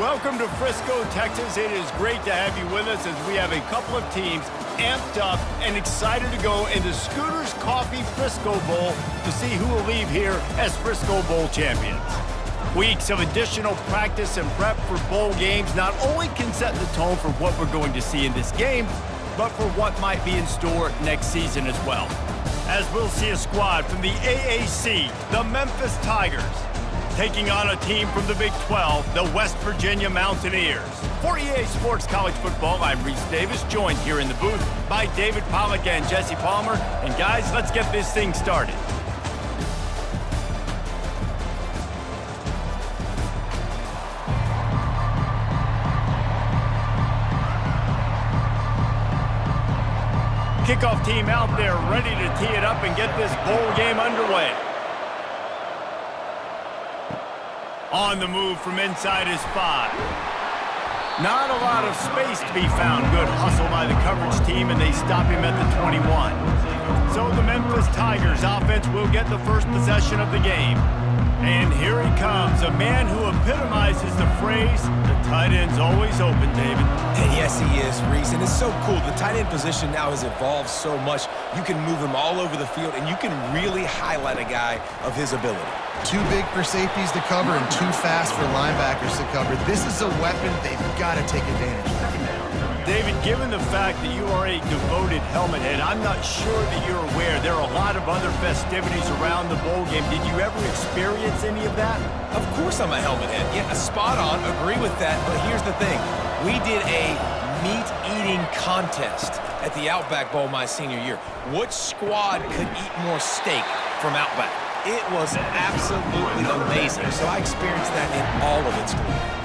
Welcome to Frisco, Texas. It is great to have you with us as we have a couple of teams amped up and excited to go into Scooter's Coffee Frisco Bowl to see who will leave here as Frisco Bowl champions. Weeks of additional practice and prep for bowl games not only can set the tone for what we're going to see in this game, but for what might be in store next season as well. As we'll see a squad from the AAC, the Memphis Tigers, taking on a team from the Big 12, the West Virginia Mountaineers. For EA Sports College Football, I'm Reese Davis, joined here in the booth by David Pollack and Jesse Palmer. And guys, let's get this thing started. Kickoff team out there ready to tee it up and get this bowl game underway. On the move from inside his 5. Not a lot of space to be found. Good hustle by the coverage team, and they stop him at the 21. So the Memphis Tigers offense will get the first possession of the game. And here he comes, a man who epitomizes the phrase, the tight end's always open, David. And yes, he is, Reese, and it's so cool. The tight end position now has evolved so much. You can move him all over the field, and you can really highlight a guy of his ability. Too big for safeties to cover and too fast for linebackers to cover. This is a weapon they've got to take advantage of. David, given the fact that you are a devoted helmet head, I'm not sure that you're aware there are a lot of other festivities around the bowl game. Did you ever experience any of that? Of course I'm a helmet head. Yeah, spot on. Agree with that. But here's the thing. We did a meat-eating contest at the Outback Bowl my senior year. Which squad could eat more steak from Outback? It was absolutely amazing. So I experienced that in all of its glory.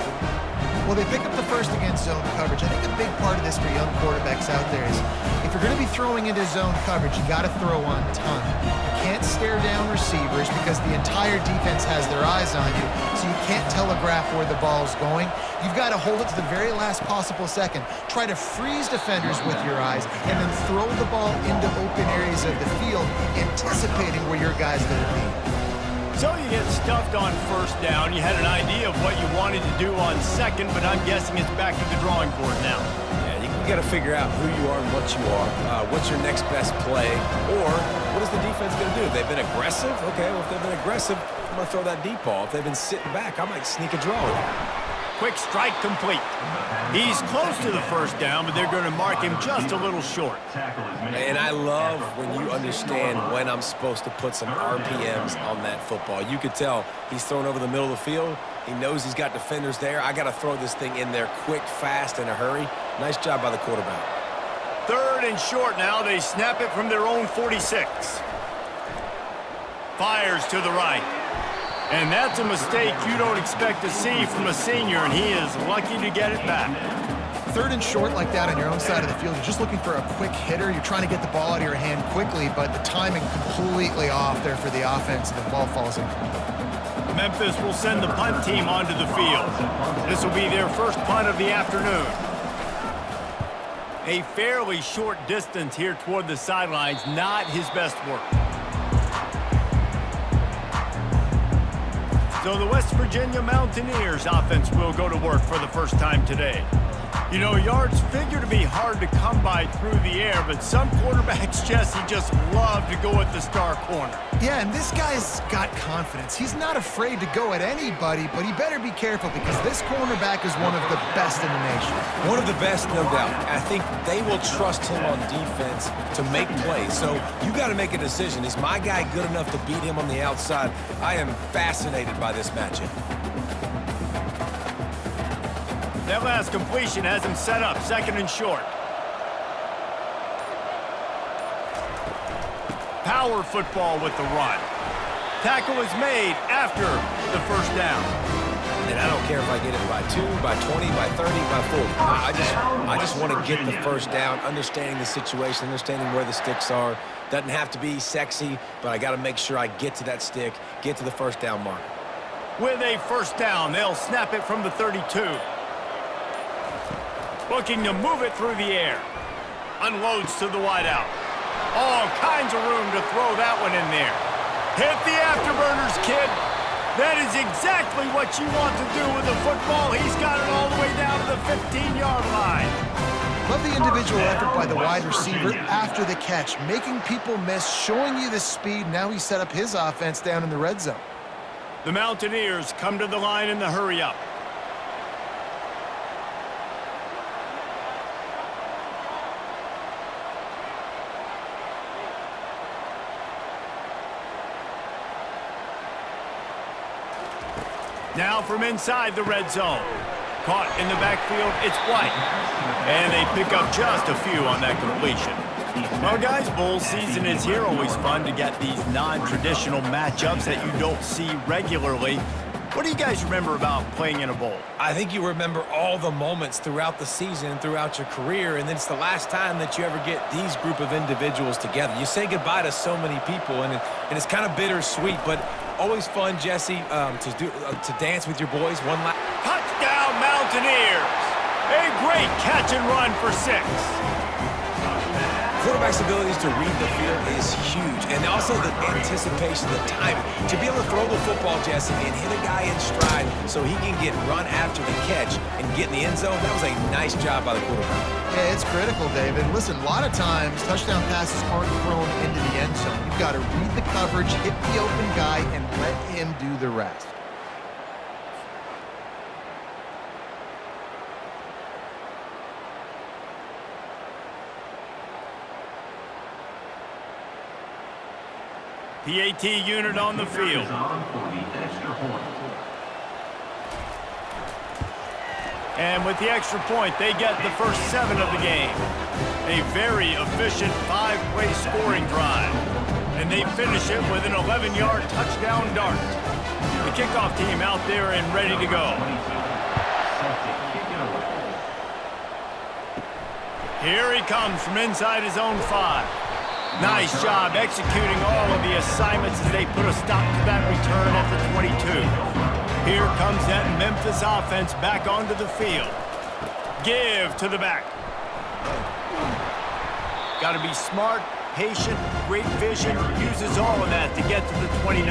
Well, they pick up the first against zone coverage. I think a big part of this for young quarterbacks out there is if you're going to be throwing into zone coverage, you got to throw on time. You can't stare down receivers because the entire defense has their eyes on you, so you can't telegraph where the ball's going. You've got to hold it to the very last possible second. Try to freeze defenders with your eyes and then throw the ball into open areas of the field, anticipating where your guys going to be. So you get stuffed on first down. You had an idea of what you wanted to do on second, but I'm guessing it's back to the drawing board now. Yeah, you got to figure out who you are and what you are. What's your next best play? Or what is the defense going to do? They've been aggressive? Okay, well, if they've been aggressive, I'm going to throw that deep ball. If they've been sitting back, I might sneak a draw in. Quick strike complete. He's close to the first down, but they're going to mark him just a little short. And I love when you understand when I'm supposed to put some RPMs on that football. You could tell he's thrown over the middle of the field. He knows he's got defenders there. I got to throw this thing in there quick, fast, in a hurry. Nice job by the quarterback. Third and short now. They snap it from their own 46. Fires to the right. And that's a mistake you don't expect to see from a senior, and he is lucky to get it back. Third and short like that on your own side of the field, you're just looking for a quick hitter. You're trying to get the ball out of your hand quickly, but the timing completely off there for the offense, and the ball falls in. Memphis will send the punt team onto the field. This will be their first punt of the afternoon. A fairly short distance here toward the sidelines, not his best work. So the West Virginia Mountaineers offense will go to work for the first time today. You know, yards figure to be hard to come by through the air, but some quarterbacks, Jesse, just love to go at the star corner. Yeah, and this guy's got confidence. He's not afraid to go at anybody, but he better be careful because this cornerback is one of the best in the nation. One of the best, no doubt. I think they will trust him on defense to make plays. So you got to make a decision. Is my guy good enough to beat him on the outside? I am fascinated by this matchup. That last completion has him set up, second and short. Power football with the run. Tackle is made after the first down. And I don't care if I get it by 2, by 20, by 30, by 40. I just want to get the first down, understanding the situation, understanding where the sticks are. Doesn't have to be sexy, but I got to make sure I get to that stick, get to the first down mark. With a first down, they'll snap it from the 32. Looking to move it through the air. Unloads to the wideout. All kinds of room to throw that one in there. Hit the afterburners, kid. That is exactly what you want to do with the football. He's got it 15-yard line. Love the individual effort by the wide receiver after the catch, making people miss, showing you the speed. Now he set up his offense down in the red zone. The Mountaineers come to the line in the hurry-up. Now from inside the red zone. Caught in the backfield, it's White. And they pick up just a few on that completion. Well, guys, bowl season is here. Always fun to get these non-traditional matchups that you don't see regularly. What do you guys remember about playing in a bowl? I think you remember all the moments throughout the season, throughout your career, and then it's the last time that you ever get these group of individuals together. You say goodbye to so many people, and it's kind of bittersweet, but always fun, Jesse, to dance with your boys. One last Touchdown, Mountaineers! A great catch and run for 6. Quarterback's abilities to read the field is huge, and also the anticipation, the timing. To be able to throw the football, Jesse, and hit a guy in stride so he can get run after the catch and get in the end zone, that was a nice job by the quarterback. Yeah, it's critical, David. Listen, a lot of times, touchdown passes aren't thrown into the end zone. You've got to read the coverage, hit the open guy, and let him do the rest. PAT unit on the field. And with the extra point, they get the first 7 of the game. A very efficient 5-play scoring drive. And they finish it with an 11-yard touchdown dart. The kickoff team out there and ready to go. Here he comes from inside his own 5. Nice job executing all of the assignments as they put a stop to that return at the 22. Here comes that Memphis offense back onto the field. Give to the back. Got to be smart, patient, great vision. Uses all of that to get to the 29.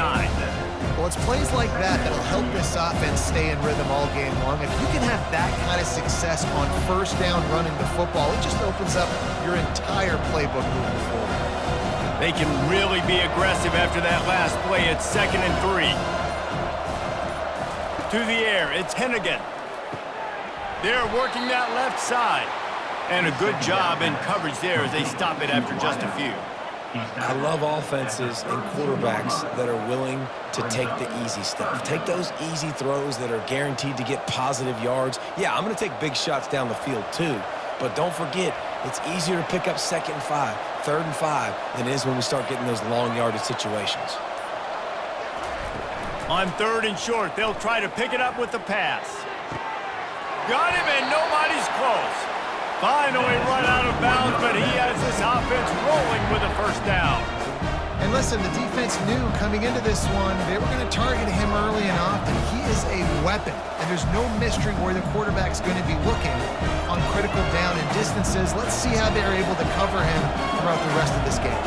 Well, it's plays like that that'll help this offense stay in rhythm all game long. If you can have that kind of success on first down running the football, it just opens up your entire playbook moving forward. They can really be aggressive after that last play. It's 2nd and 3. To the air, it's Hennigan. They're working that left side. And a good job in coverage there as they stop it after just a few. I love offenses and quarterbacks that are willing to take the easy stuff. Take those easy throws that are guaranteed to get positive yards. Yeah, I'm going to take big shots down the field too. But don't forget, it's easier to pick up 2nd and 5, 3rd and 5 than it is when we start getting those long yardage situations. On 3rd and short, they'll try to pick it up with the pass. Got him, and nobody's close. Finally run out of bounds, but he has this offense rolling with a first down. And listen, the defense knew coming into this one, they were going to target him early and often. He is a weapon, and there's no mystery where the quarterback's going to be looking on critical down and distances. Let's see how they're able to cover him throughout the rest of this game.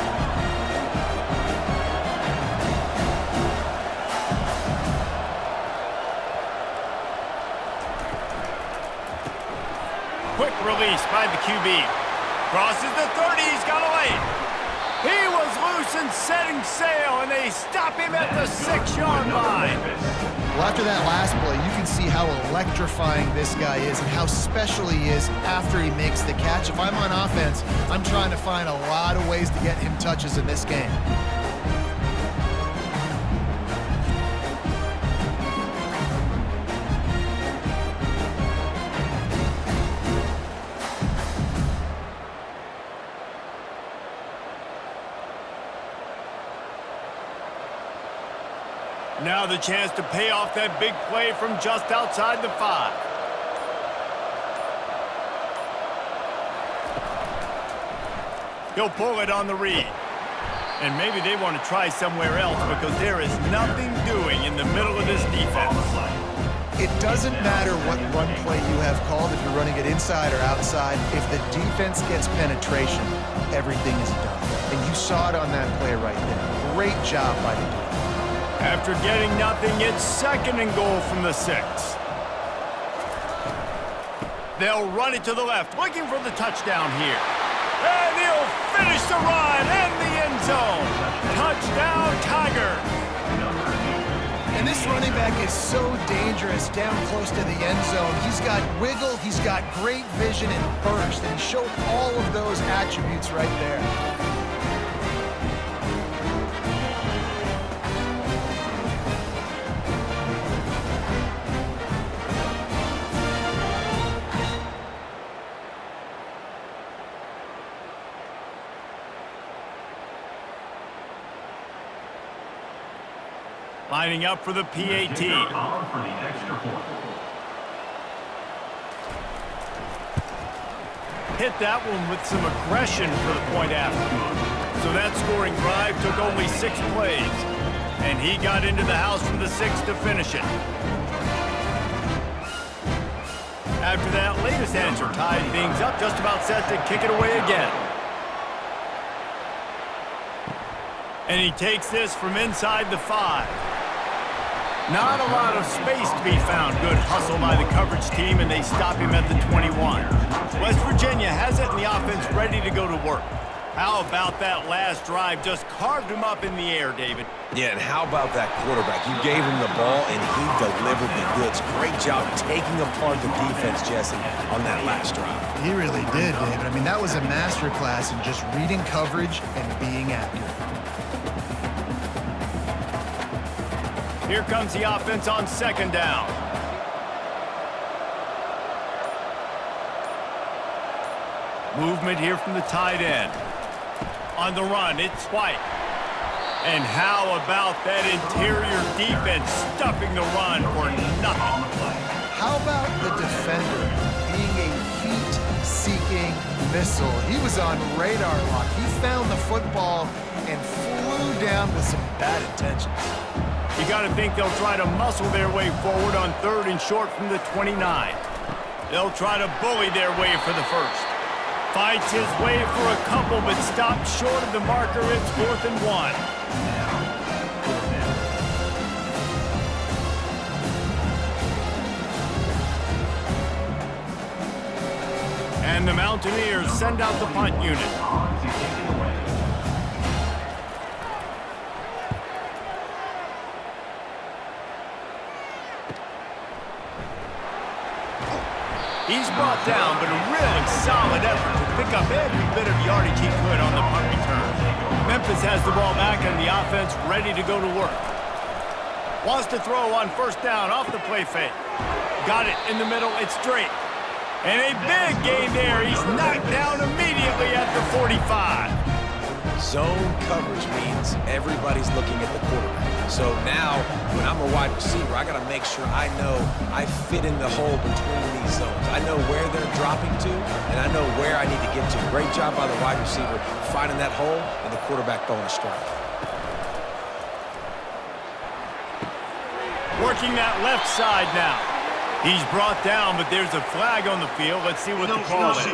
Quick release by the QB. Crosses the 30, he's got a lane. He was loose and setting sail, and they stop him at the 6-yard line. Well, after that last play, you can see how electrifying this guy is and how special he is after he makes the catch. If I'm on offense, I'm trying to find a lot of ways to get him touches in this game. Now the chance to pay off that big play from just outside the 5. He'll pull it on the read. And maybe they want to try somewhere else because there is nothing doing in the middle of this defense. It doesn't matter what run play you have called, if you're running it inside or outside. If the defense gets penetration, everything is done. And you saw it on that play right there. Great job by the defense. After getting nothing, it's 2nd and goal from the 6. They'll run it to the left, looking for the touchdown here. And he'll finish the run in the end zone. Touchdown, Tigers. And this running back is so dangerous down close to the end zone. He's got wiggle, he's got great vision and burst, and he showed all of those attributes right there. Lining up for the PAT. Hit that one with some aggression for the point after. So that scoring drive took only 6 plays. And he got into the house for the 6 to finish it. After that latest answer tied things up, just about set to kick it away again. And he takes this from inside the 5. Not a lot of space to be found. Good hustle by the coverage team, and they stop him at the 21. West Virginia has it, and the offense ready to go to work. How about that last drive? Just carved him up in the air, David. Yeah, and how about that quarterback? You gave him the ball, and he delivered the goods. Great job taking apart the defense, Jesse, on that last drive. He really did, David. I mean, that was a masterclass in just reading coverage and being accurate. Here comes the offense on 2nd down. Movement here from the tight end. On the run, it's White. And how about that interior defense stuffing the run for nothing? How about the defender being a heat-seeking missile? He was on radar lock. He found the football and flew down with some bad intentions. You got to think they'll try to muscle their way forward on 3rd and short from the 29. They'll try to bully their way for the 1st. Fights his way for a couple, but stops short of the marker. It's 4th and 1. And the Mountaineers send out the punt unit. He's brought down, but a really solid effort to pick up every bit of yardage he could on the punt return. Memphis has the ball back and the offense ready to go to work. Wants to throw on 1st down off the play fake. Got it in the middle, it's straight. And a big gain there. He's knocked down immediately at the 45. Zone coverage means everybody's looking at the quarterback. So now, when I'm a wide receiver, I got to make sure I know I fit in the hole between these zones. I know where they're dropping to, and I know where I need to get to. Great job by the wide receiver finding that hole, and the quarterback throwing a strike. Working that left side now. He's brought down, but there's a flag on the field. Let's see what the call is.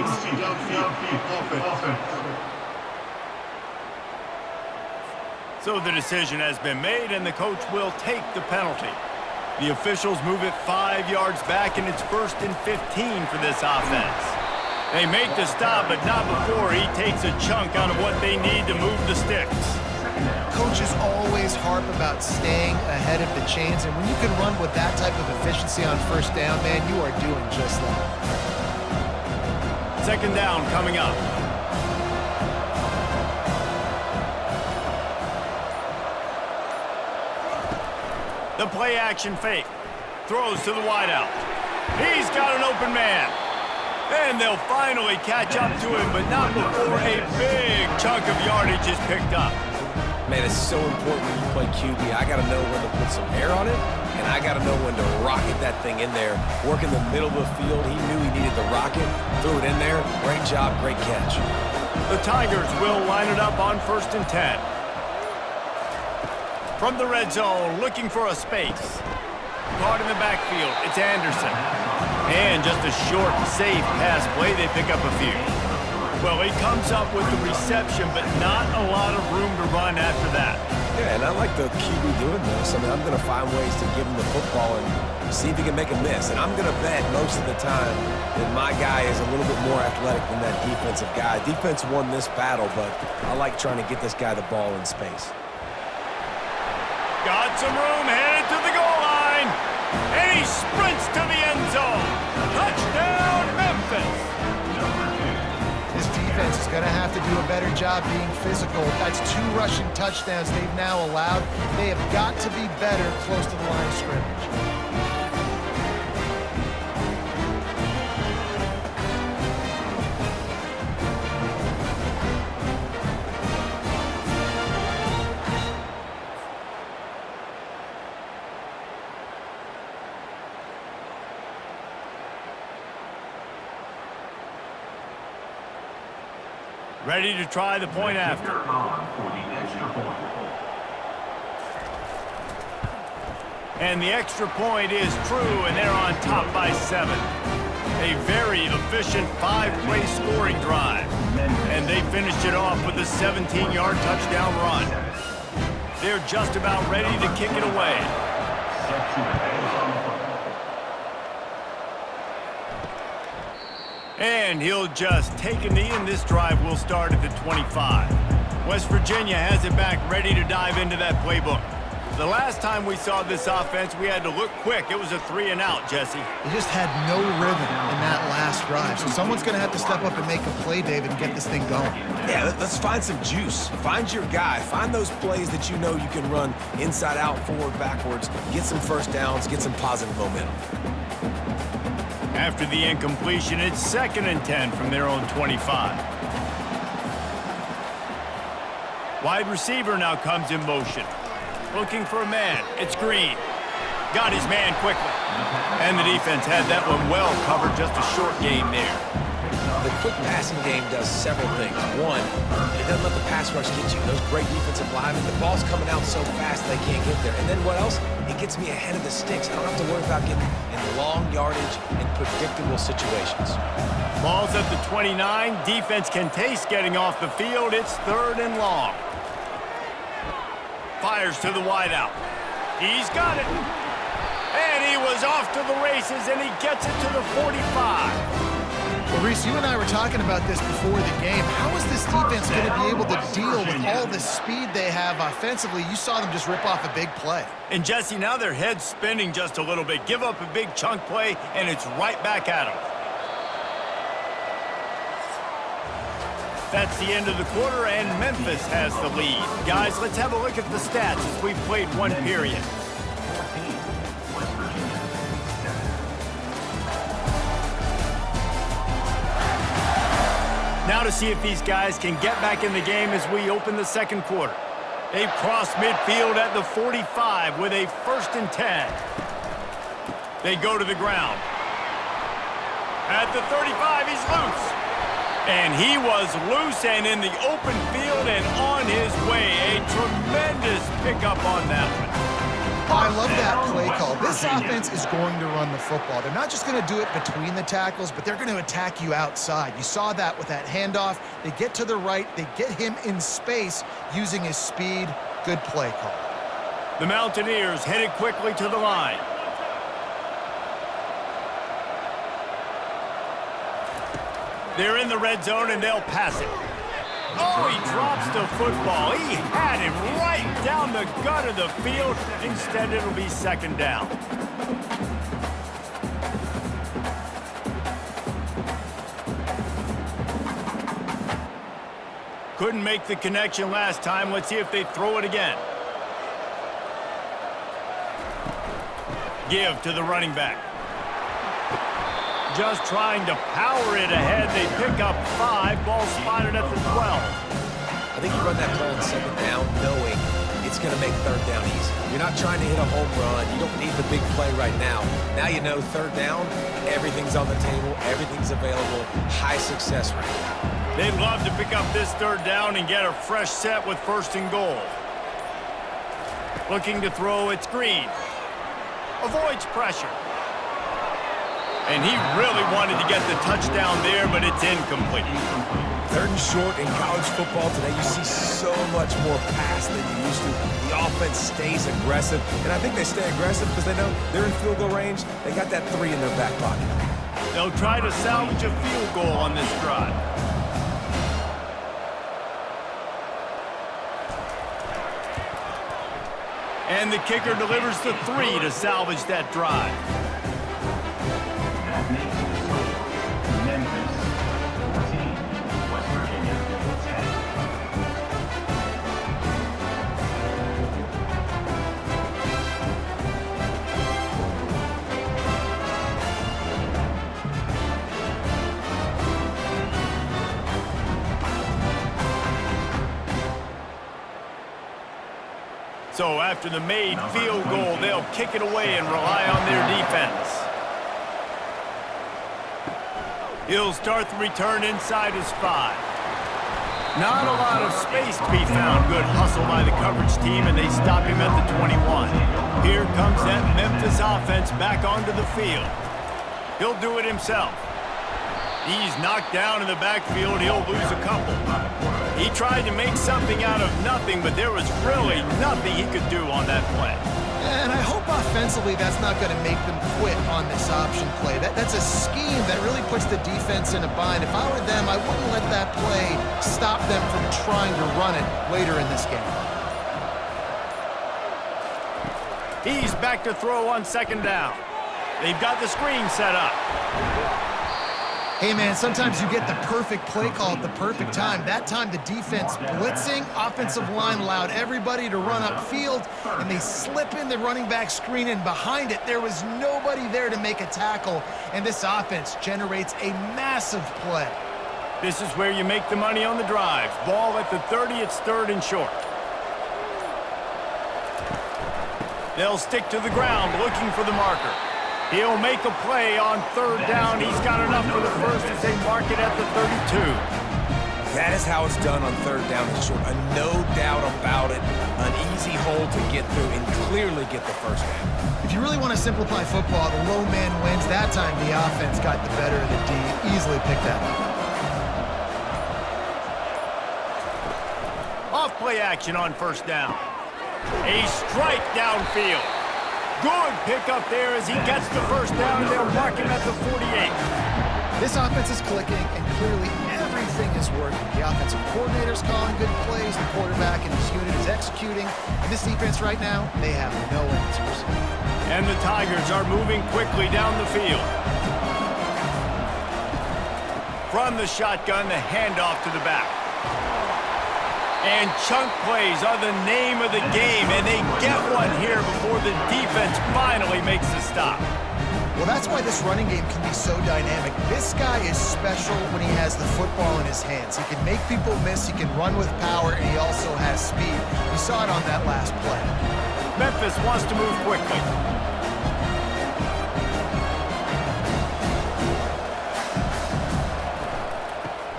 So the decision has been made, and the coach will take the penalty. The officials move it 5 yards back, and it's 1st and 15 for this offense. They make the stop, but not before he takes a chunk out of what they need to move the sticks. Coaches always harp about staying ahead of the chains, and when you can run with that type of efficiency on 1st down, man, you are doing just that. 2nd down coming up. The play action fake. Throws to the wideout. He's got an open man. And they'll finally catch up to him, but not before a big chunk of yardage is picked up. Man, it's so important when you play QB. I got to know when to put some air on it, and I got to know when to rocket that thing in there. Work in the middle of the field. He knew he needed the rocket. Threw it in there. Great job, great catch. The Tigers will line it up on 1st and 10. From the red zone, looking for a space. Caught in the backfield, it's Anderson. And just a short, safe pass play, they pick up a few. Well, he comes up with the reception, but not a lot of room to run after that. Yeah, and I like the QB doing this. I mean, I'm going to find ways to give him the football and see if he can make a miss. And I'm going to bet most of the time that my guy is a little bit more athletic than that defensive guy. Defense won this battle, but I like trying to get this guy the ball in space. Got some room, headed to the goal line, and he sprints to the end zone. Touchdown, Memphis! This defense is going to have to do a better job being physical. That's 2 rushing touchdowns they've now allowed. They have got to be better close to the line of scrimmage. Ready to try the point after. And the extra point is true, and they're on top by 7. A very efficient 5-play scoring drive. And they finished it off with a 17-yard touchdown run. They're just about ready to kick it away. And he'll just take a knee, and this drive will start at the 25. West Virginia has it back, ready to dive into that playbook. The last time we saw this offense, we had to look quick. It was a 3-and-out, Jesse. They just had no rhythm in that last drive. So someone's going to have to step up and make a play, David, and get this thing going. Yeah, let's find some juice. Find your guy. Find those plays that you know you can run inside out, forward, backwards. Get some first downs. Get some positive momentum. After the incompletion, it's 2nd and 10 from their own 25. Wide receiver now comes in motion. Looking for a man. It's Green. Got his man quickly. And the defense had that one well covered. Just a short game there. The quick passing game does several things. One, it doesn't let the pass rush get you. Those great defensive linemen, the ball's coming out so fast they can't get there. And then what else? It gets me ahead of the sticks. I don't have to worry about getting in long yardage and predictable situations. Ball's at the 29. Defense can taste getting off the field. It's 3rd and long. Fires to the wideout. He's got it. And he was off to the races, and he gets it to the 45. Well, Reese, you and I were talking about this before the game. How is this defense going to be able to deal with all the speed they have offensively? You saw them just rip off a big play. And, Jesse, now their head's spinning just a little bit. Give up a big chunk play, and it's right back at them. That's the end of the quarter, and Memphis has the lead. Guys, let's have a look at the stats as we've played 1 period. Now to see if these guys can get back in the game as we open the 2nd quarter. They've crossed midfield at the 45 with a 1st and 10. They go to the ground. At the 35, he's loose. And he was loose and in the open field and on his way. A tremendous pickup on that one. I love that play call. This offense is going to run the football. They're not just going to do it between the tackles, but they're going to attack you outside. You saw that with that handoff. They get to the right. They get him in space using his speed. Good play call. The Mountaineers headed quickly to the line. They're in the red zone, and they'll pass it. Oh, he drops the football. He had him right down the gut of the field. Instead, it'll be 2nd down. Couldn't make the connection last time. Let's see if they throw it again. Give to the running back. Just trying to power it ahead. They pick up 5. Ball spotted at the 12. I think you run that play on 2nd down knowing it's going to make 3rd down easy. You're not trying to hit a home run. You don't need the big play right now. Now you know 3rd down, everything's on the table, everything's available, high success rate. They'd love to pick up this 3rd down and get a fresh set with 1st and goal. Looking to throw, it's Green. Avoids pressure. And he really wanted to get the touchdown there, but it's incomplete. 3rd and short in college football today, you see so much more pass than you used to. The offense stays aggressive, and I think they stay aggressive because they know they're in field goal range. They got that 3 in their back pocket. They'll try to salvage a field goal on this drive. And the kicker delivers the 3 to salvage that drive. That makes the score Memphis 14, West Virginia 10. So after the made field goal, they'll kick it away and rely on their defense. He'll start the return inside his 5. Not a lot of space to be found. Good hustle by the coverage team, and they stop him at the 21. Here comes that Memphis offense back onto the field. He'll do it himself. He's knocked down in the backfield. He'll lose a couple. He tried to make something out of nothing, but there was really nothing he could do on that play. And I hope offensively that's not going to make them quit on this option play. That's a scheme that really puts the defense in a bind. If I were them, I wouldn't let that play stop them from trying to run it later in this game. He's back to throw on 2nd down. They've got the screen set up. Hey, man, sometimes you get the perfect play call at the perfect time. That time the defense blitzing, offensive line allowed everybody to run upfield, and they slip in the running back screen, and behind it there was nobody there to make a tackle, and this offense generates a massive play. This is where you make the money on the drives. Ball at the 30, it's 3rd and short. They'll stick to the ground looking for the marker. He'll make a play on 3rd down. He's got enough for the first as they mark it at the 32. That is how it's done on 3rd down and short. No doubt about it. An easy hole to get through and clearly get the first down. If you really want to simplify football, the low man wins. That time the offense got the better of the D. Easily picked that up. Off play action on 1st down. A strike downfield. Good pickup there as he gets the 1st down, and they'll mark him at the 48. This offense is clicking, and clearly everything is working. The offensive coordinator's calling good plays, the quarterback and his unit is executing, and this defense right now, they have no answers. And the Tigers are moving quickly down the field. From the shotgun, the handoff to the back. And chunk plays are the name of the game, and they get one here before the defense finally makes the stop. Well, that's why this running game can be so dynamic. This guy is special when he has the football in his hands. He can make people miss, he can run with power, and he also has speed. We saw it on that last play. Memphis wants to move quickly.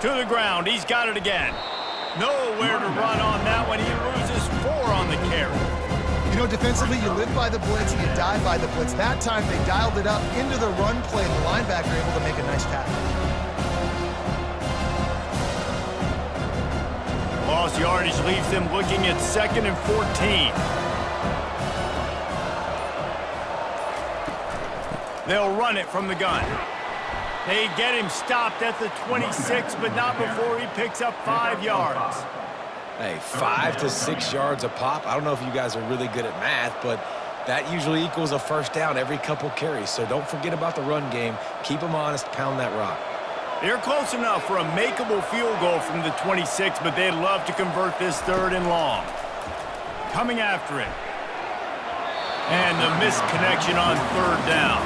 To the ground, he's got it again. Nowhere to run on that one. He loses 4 on the carry. You know, defensively, you live by the blitz and you die by the blitz. That time, they dialed it up into the run play, and the linebacker able to make a nice tackle. Lost yardage leaves them looking at 2nd and 14. They'll run it from the gun. They get him stopped at the 26, but not before he picks up 5 yards. Hey, 5 to 6 yards a pop. I don't know if you guys are really good at math, but that usually equals a 1st down every couple carries. So don't forget about the run game. Keep them honest, pound that rock. They're close enough for a makeable field goal from the 26, but they'd love to convert this 3rd and long. Coming after it. And the missed connection on 3rd down.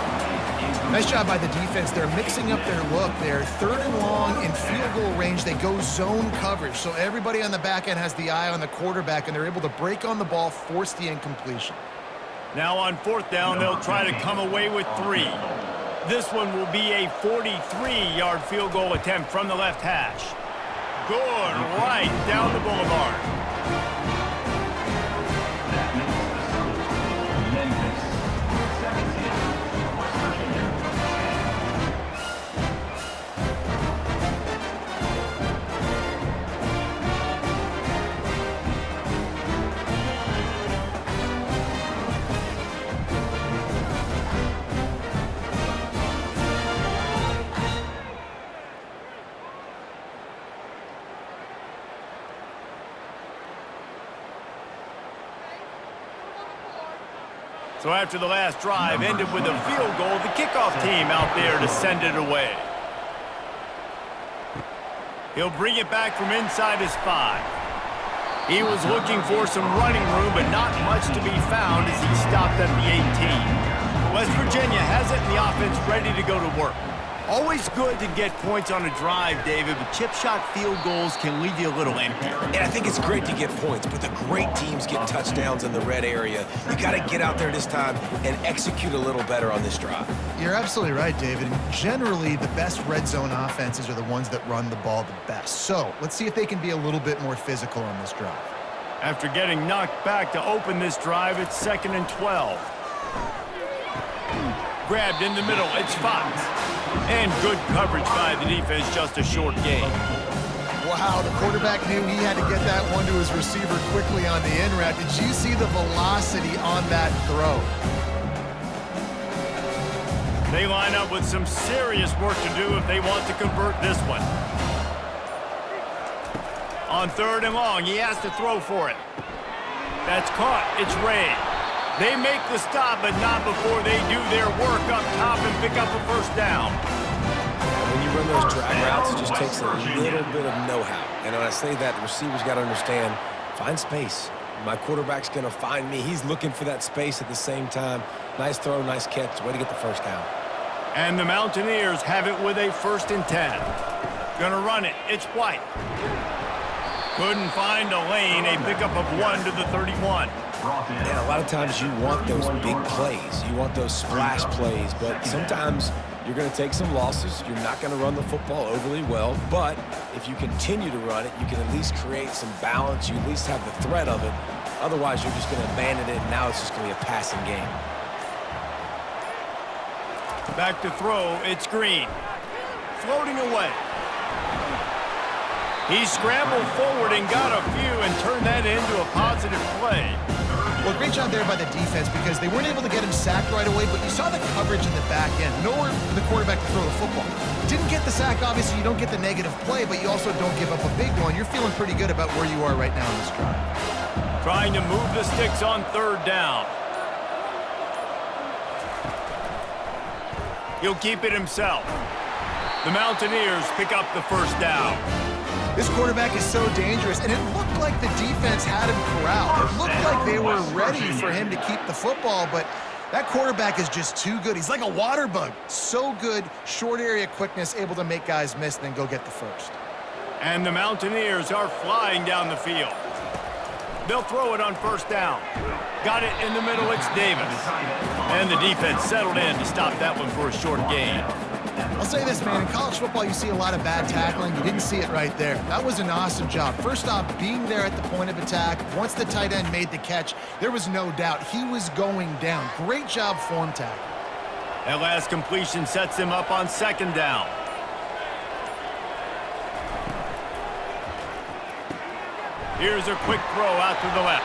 Nice job by the defense. They're mixing up their look. They're 3rd and long in field goal range. They go zone coverage, so everybody on the back end has the eye on the quarterback, and they're able to break on the ball, force the incompletion. Now on 4th down, they'll try to come away with 3. This one will be a 43-yard field goal attempt from the left hash. Good, right down the boulevard. That makes the score Memphis 17, West Virginia 10. So after the last drive ended with a field goal, the kickoff team out there to send it away. He'll bring it back from inside his 5. He was looking for some running room, but not much to be found as he stopped at the 18. West Virginia has it in the offense ready to go to work. Always good to get points on a drive, David, but chip shot field goals can leave you a little empty. And I think it's great to get points, but the great teams get touchdowns in the red area. You got to get out there this time and execute a little better on this drive. You're absolutely right, David. And generally, the best red zone offenses are the ones that run the ball the best. So let's see if they can be a little bit more physical on this drive. After getting knocked back to open this drive, it's 2nd and 12. Grabbed in the middle, it's Fox. And good coverage by the defense, just a short gain. Wow, the quarterback knew he had to get that one to his receiver quickly on the in route. Did you see the velocity on that throw? They line up with some serious work to do if they want to convert this one. On 3rd and long, he has to throw for it. That's caught. It's Ray. They make the stop, but not before they do their work up top and pick up a first down. When you run those drag routes, it just takes a little bit of know-how. And when I say that, the receivers got to understand, find space. My quarterback's going to find me. He's looking for that space at the same time. Nice throw, nice catch. Way to get the first down. And the Mountaineers have it with a 1st and 10. Gonna run it. It's White. Couldn't find a lane. A pickup of 1 to the 31. And a lot of times you want those big plays. You want those splash plays. But sometimes you're going to take some losses. You're not going to run the football overly well. But if you continue to run it, you can at least create some balance. You at least have the threat of it. Otherwise, you're just going to abandon it, and now it's just going to be a passing game. Back to throw. It's Green. Floating away. He scrambled forward and got a few and turned that into a positive play. Well, great job there by the defense because they weren't able to get him sacked right away, but you saw the coverage in the back end. Nowhere for the quarterback to throw the football. Didn't get the sack, obviously. You don't get the negative play, but you also don't give up a big one. You're feeling pretty good about where you are right now in this drive. Trying to move the sticks on 3rd down. He'll keep it himself. The Mountaineers pick up the first down. This quarterback is so dangerous, and it looked like the defense had him corralled. It looked like they were ready for him to keep the football, but that quarterback is just too good. He's like a water bug. So good, short area quickness, able to make guys miss and then go get the first. And the Mountaineers are flying down the field. They'll throw it on 1st down. Got it in the middle, it's Davis. And the defense settled in to stop that one for a short gain. I'll say this, man, in college football, you see a lot of bad tackling. You didn't see it right there. That was an awesome job. First off, being there at the point of attack. Once the tight end made the catch, there was no doubt he was going down. Great job form tackle. That last completion sets him up on 2nd down. Here's a quick throw out to the left.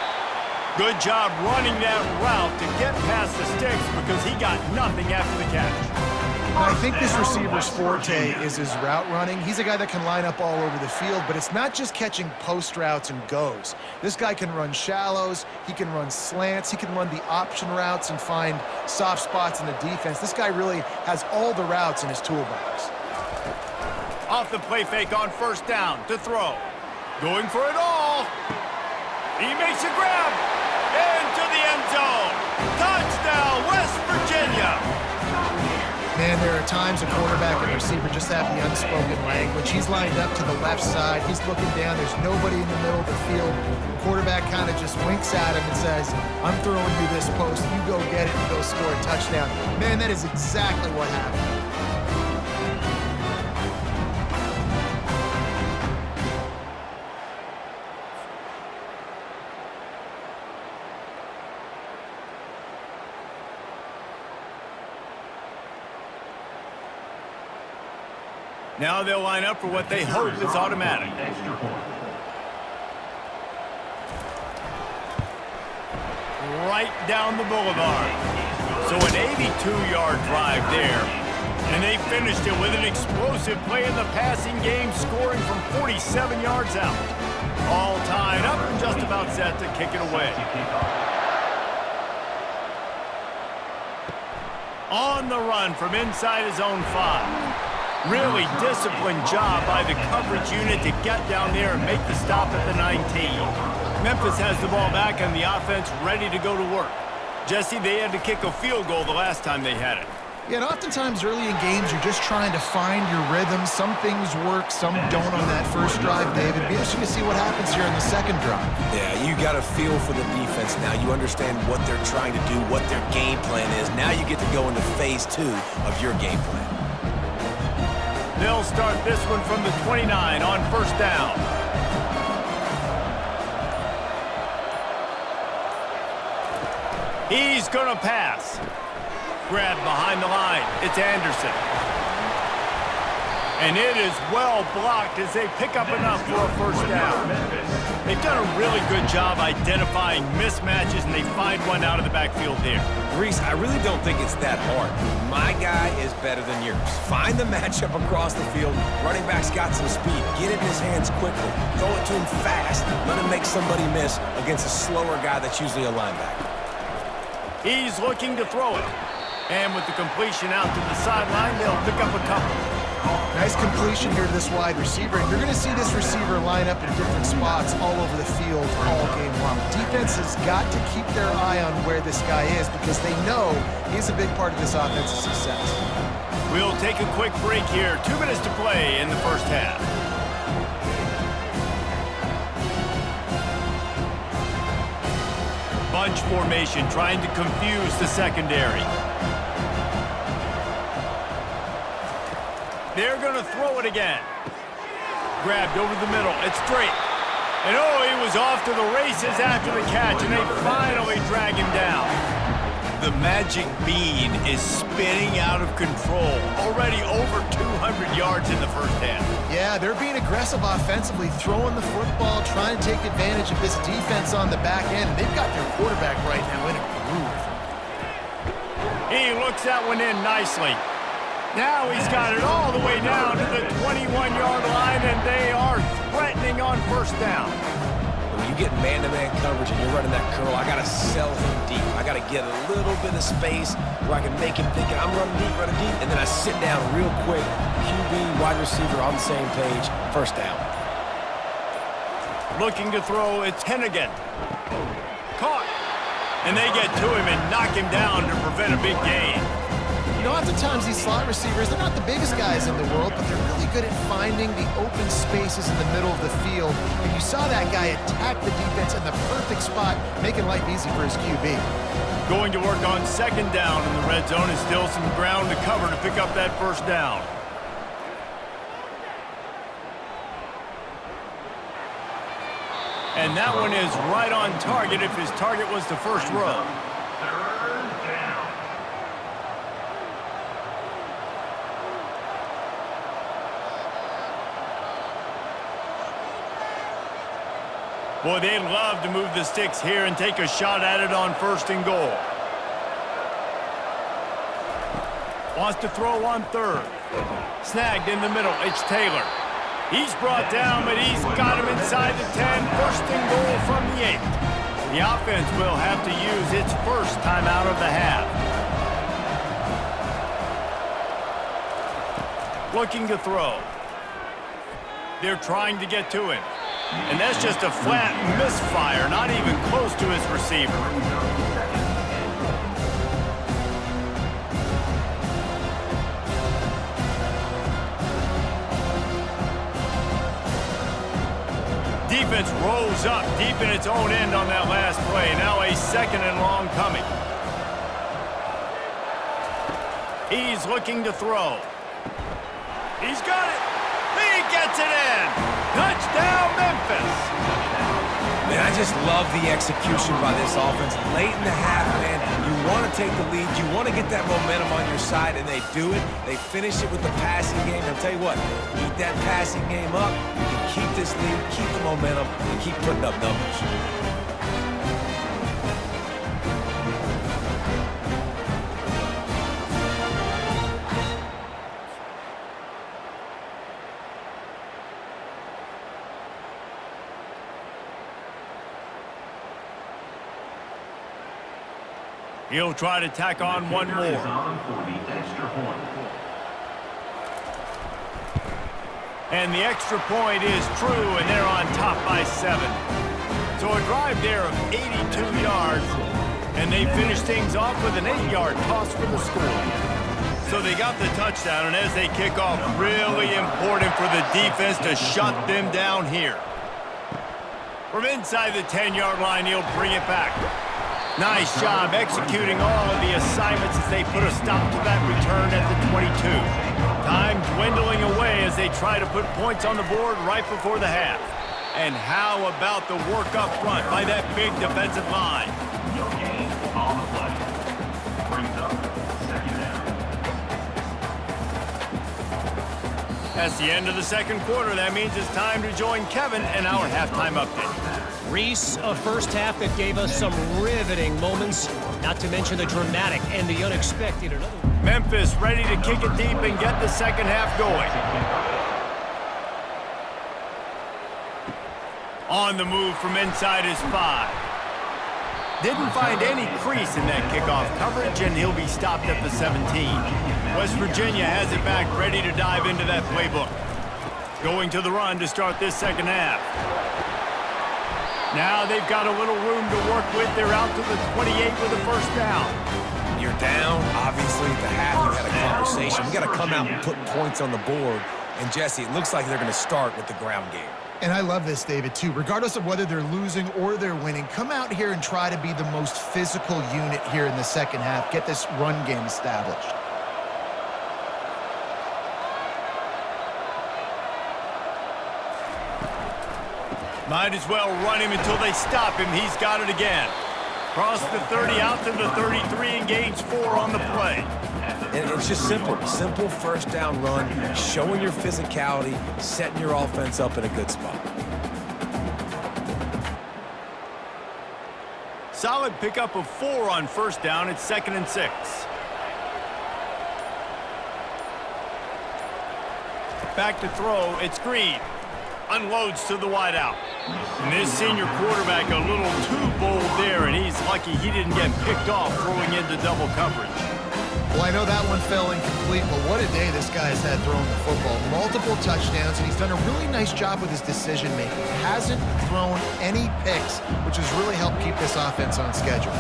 Good job running that route to get past the sticks because he got nothing after the catch. I think this receiver's forte is his route running. He's a guy that can line up all over the field, but it's not just catching post routes and goes. This guy can run shallows, he can run slants, he can run the option routes and find soft spots in the defense. This guy really has all the routes in his toolbox. Off the play fake on 1st down to throw. Going for it all. He makes a grab. Into the end zone. Touchdown, West Virginia. Man, there are times a quarterback and receiver just have the unspoken language. He's lined up to the left side. He's looking down. There's nobody in the middle of the field. The quarterback kind of just winks at him and says, I'm throwing you this post. You go get it and go score a touchdown. Man, that is exactly what happened. Now they'll line up for what they hope is automatic. Right down the boulevard. So an 82-yard drive there. And they finished it with an explosive play in the passing game, scoring from 47 yards out. All tied up and just about set to kick it away. On the run from inside his own 5. Really disciplined job by the coverage unit to get down there and make the stop at the 19. Memphis has the ball back and the offense ready to go to work. Jesse, they had to kick a field goal the last time they had it. Yeah, and oftentimes early in games, you're just trying to find your rhythm. Some things work, some don't on that first drive, David. It'd be interesting to see what happens here in the second drive. Yeah, you got a feel for the defense now. You understand what they're trying to do, what their game plan is. Now you get to go into phase 2 of your game plan. They'll start this one from the 29 on first down. He's going to pass. Grab behind the line. It's Anderson. And it is well blocked as they pick up enough for a first down. They've done a really good job identifying mismatches, and they find one out of the backfield there. Reese, I really don't think it's that hard. My guy is better than yours. Find the matchup across the field. Running back's got some speed. Get it in his hands quickly. Throw it to him fast. Let him make somebody miss against a slower guy that's usually a linebacker. He's looking to throw it. And with the completion out to the sideline, they'll pick up a couple. Nice completion here to this wide receiver. And you're going to see this receiver line up in different spots all over the field all game long. Defense has got to keep their eye on where this guy is because they know he's a big part of this offense's success. We'll take a quick break here. 2 minutes to play in the first half. Bunch formation trying to confuse the secondary. They're going to throw it again. Grabbed over the middle. It's Drake. And oh, he was off to the races after the catch, and they finally drag him down. The magic bean is spinning out of control. Already over 200 yards in the first half. Yeah, they're being aggressive offensively, throwing the football, trying to take advantage of this defense on the back end. And they've got their quarterback right now in a groove. He looks that one in nicely. Now he's got it all the way down to the 21-yard line, and they are threatening on first down. When you get man-to-man coverage and you're running that curl, I got to sell him deep. I got to get a little bit of space where I can make him think I'm running deep, and then I sit down real quick. QB, wide receiver on the same page, first down. Looking to throw, it's Hennigan. Caught. And they get to him and knock him down to prevent a big gain. You know, oftentimes these slot receivers, they're not the biggest guys in the world, but they're really good at finding the open spaces in the middle of the field. And you saw that guy attack the defense in the perfect spot, making life easy for his QB. Going to work on second down in the red zone and still some ground to cover to pick up that first down. And that one is right on target if his target was the first row. Boy, they'd love to move the sticks here and take a shot at it on first and goal. Wants to throw on third. Snagged in the middle. It's Taylor. He's brought down, but he's got him inside the 10. First and goal from the 8. The offense will have to use its first timeout of the half. Looking to throw. They're trying to get to him. And that's just a flat misfire, not even close to his receiver. Defense rolls up deep in its own end on that last play. Now a second and long coming. He's looking to throw. He's got it. He gets it in. Touchdown, Memphis. Man, I just love the execution by this offense. Late in the half, man, you want to take the lead. You want to get that momentum on your side, and they do it. They finish it with the passing game. I'll tell you what, keep that passing game up. You can keep this lead, keep the momentum, and keep putting up numbers. He'll try to tack on one more. And the extra point is true, and they're on top by 7. So a drive there of 82 yards, and they finish things off with an 8-yard toss for the score. So they got the touchdown, and as they kick off, really important for the defense to shut them down here. From inside the 10-yard line, he'll bring it back. Nice job executing all of the assignments as they put a stop to that return at the 22. Time dwindling away as they try to put points on the board right before the half. And how about the work up front by that big defensive line? No gain on the play. Brings up second down. That's the end of the second quarter. That means it's time to join Kevin and our halftime update. Reese, a first half that gave us some riveting moments, not to mention the dramatic and the unexpected. Memphis ready to kick it deep and get the second half going. On the move from inside his 5. Didn't find any crease in that kickoff coverage, and he'll be stopped at the 17. West Virginia has it back, ready to dive into that playbook. Going to the run to start this second half. Now they've got a little room to work with. They're out to the 28 with a first down. You're down. Obviously, at the half, you had a conversation. We got to come out and put points on the board. And, Jesse, it looks like they're going to start with the ground game. And I love this, David, too. Regardless of whether they're losing or they're winning, come out here and try to be the most physical unit here in the second half. Get this run game established. Might as well run him until they stop him. He's got it again. Cross the 30 out to the 33 and gains 4 on the play. And it's just simple. Simple first down run, showing your physicality, setting your offense up in a good spot. Solid pickup of 4 on first down. It's 2nd and 6. Back to throw. It's Green. Unloads to the wideout. And this senior quarterback a little too bold there, and he's lucky he didn't get picked off throwing into double coverage. Well, I know that one fell incomplete, but what a day this guy has had throwing the football. Multiple touchdowns, and he's done a really nice job with his decision-making. Hasn't thrown any picks, which has really helped keep this offense on schedule.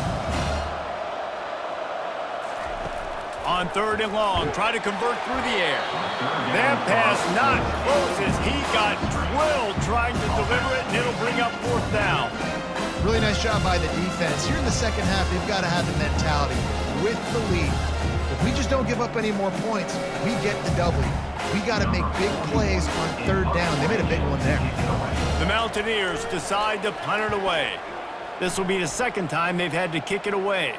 On 3rd and long, try to convert through the air. That pass not close as he got drilled trying to deliver it, and it'll bring up 4th down. Really nice job by the defense. Here in the second half, they've got to have the mentality with the lead. If we just don't give up any more points, we get the W. We got to make big plays on 3rd down. They made a big one there. The Mountaineers decide to punt it away. This will be the 2nd time they've had to kick it away.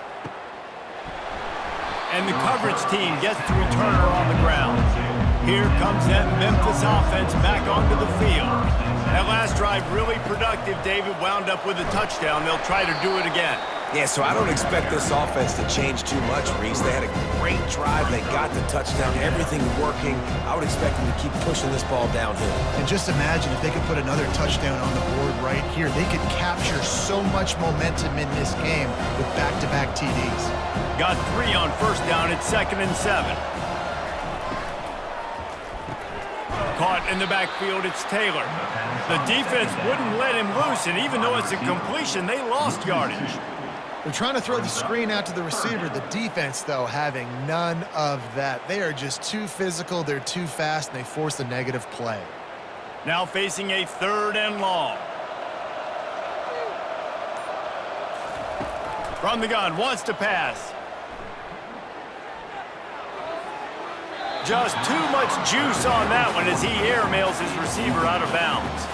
And the coverage team gets the returner on the ground. Here comes that Memphis offense back onto the field. That last drive really productive. David wound up with a touchdown. They'll try to do it again. Yeah, so I don't expect this offense to change too much, Reese. They had a great drive. They got the touchdown. Everything working. I would expect them to keep pushing this ball downhill. And just imagine if they could put another touchdown on the board right here. They could capture so much momentum in this game with back-to-back TDs. Got 3 on first down. It's 2nd and 7. Caught in the backfield, it's Taylor. The defense wouldn't let him loose, and even though it's a completion, they lost yardage. They're trying to throw the screen out to the receiver. The defense, though, having none of that. They are just too physical, they're too fast, and they force a negative play. Now facing a 3rd and long. From the gun, wants to pass. Just too much juice on that one as he airmails his receiver out of bounds.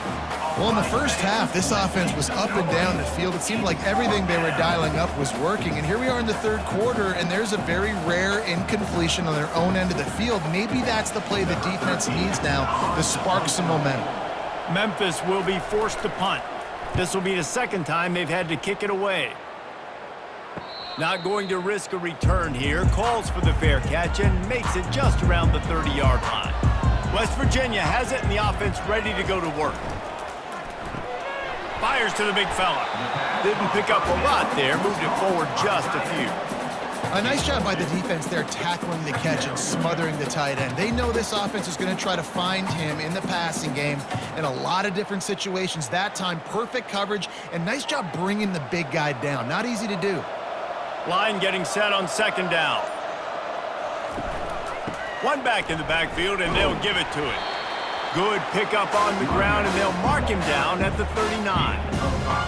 Well, in the first half, this offense was up and down the field. It seemed like everything they were dialing up was working. And here we are in the 3rd quarter, and there's a very rare incompletion on their own end of the field. Maybe that's the play the defense needs now to spark some momentum. Memphis will be forced to punt. This will be the 2nd time they've had to kick it away. Not going to risk a return here. Calls for the fair catch and makes it just around the 30-yard line. West Virginia has it, and the offense ready to go to work. Fires to the big fella. Didn't pick up a lot there. Moved it forward just a few. A nice job by the defense there tackling the catch and smothering the tight end. They know this offense is going to try to find him in the passing game in a lot of different situations. That time, perfect coverage, and nice job bringing the big guy down. Not easy to do. Line getting set on second down. One back in the backfield, and they'll give it to him. Good pickup on the ground, and they'll mark him down at the 39.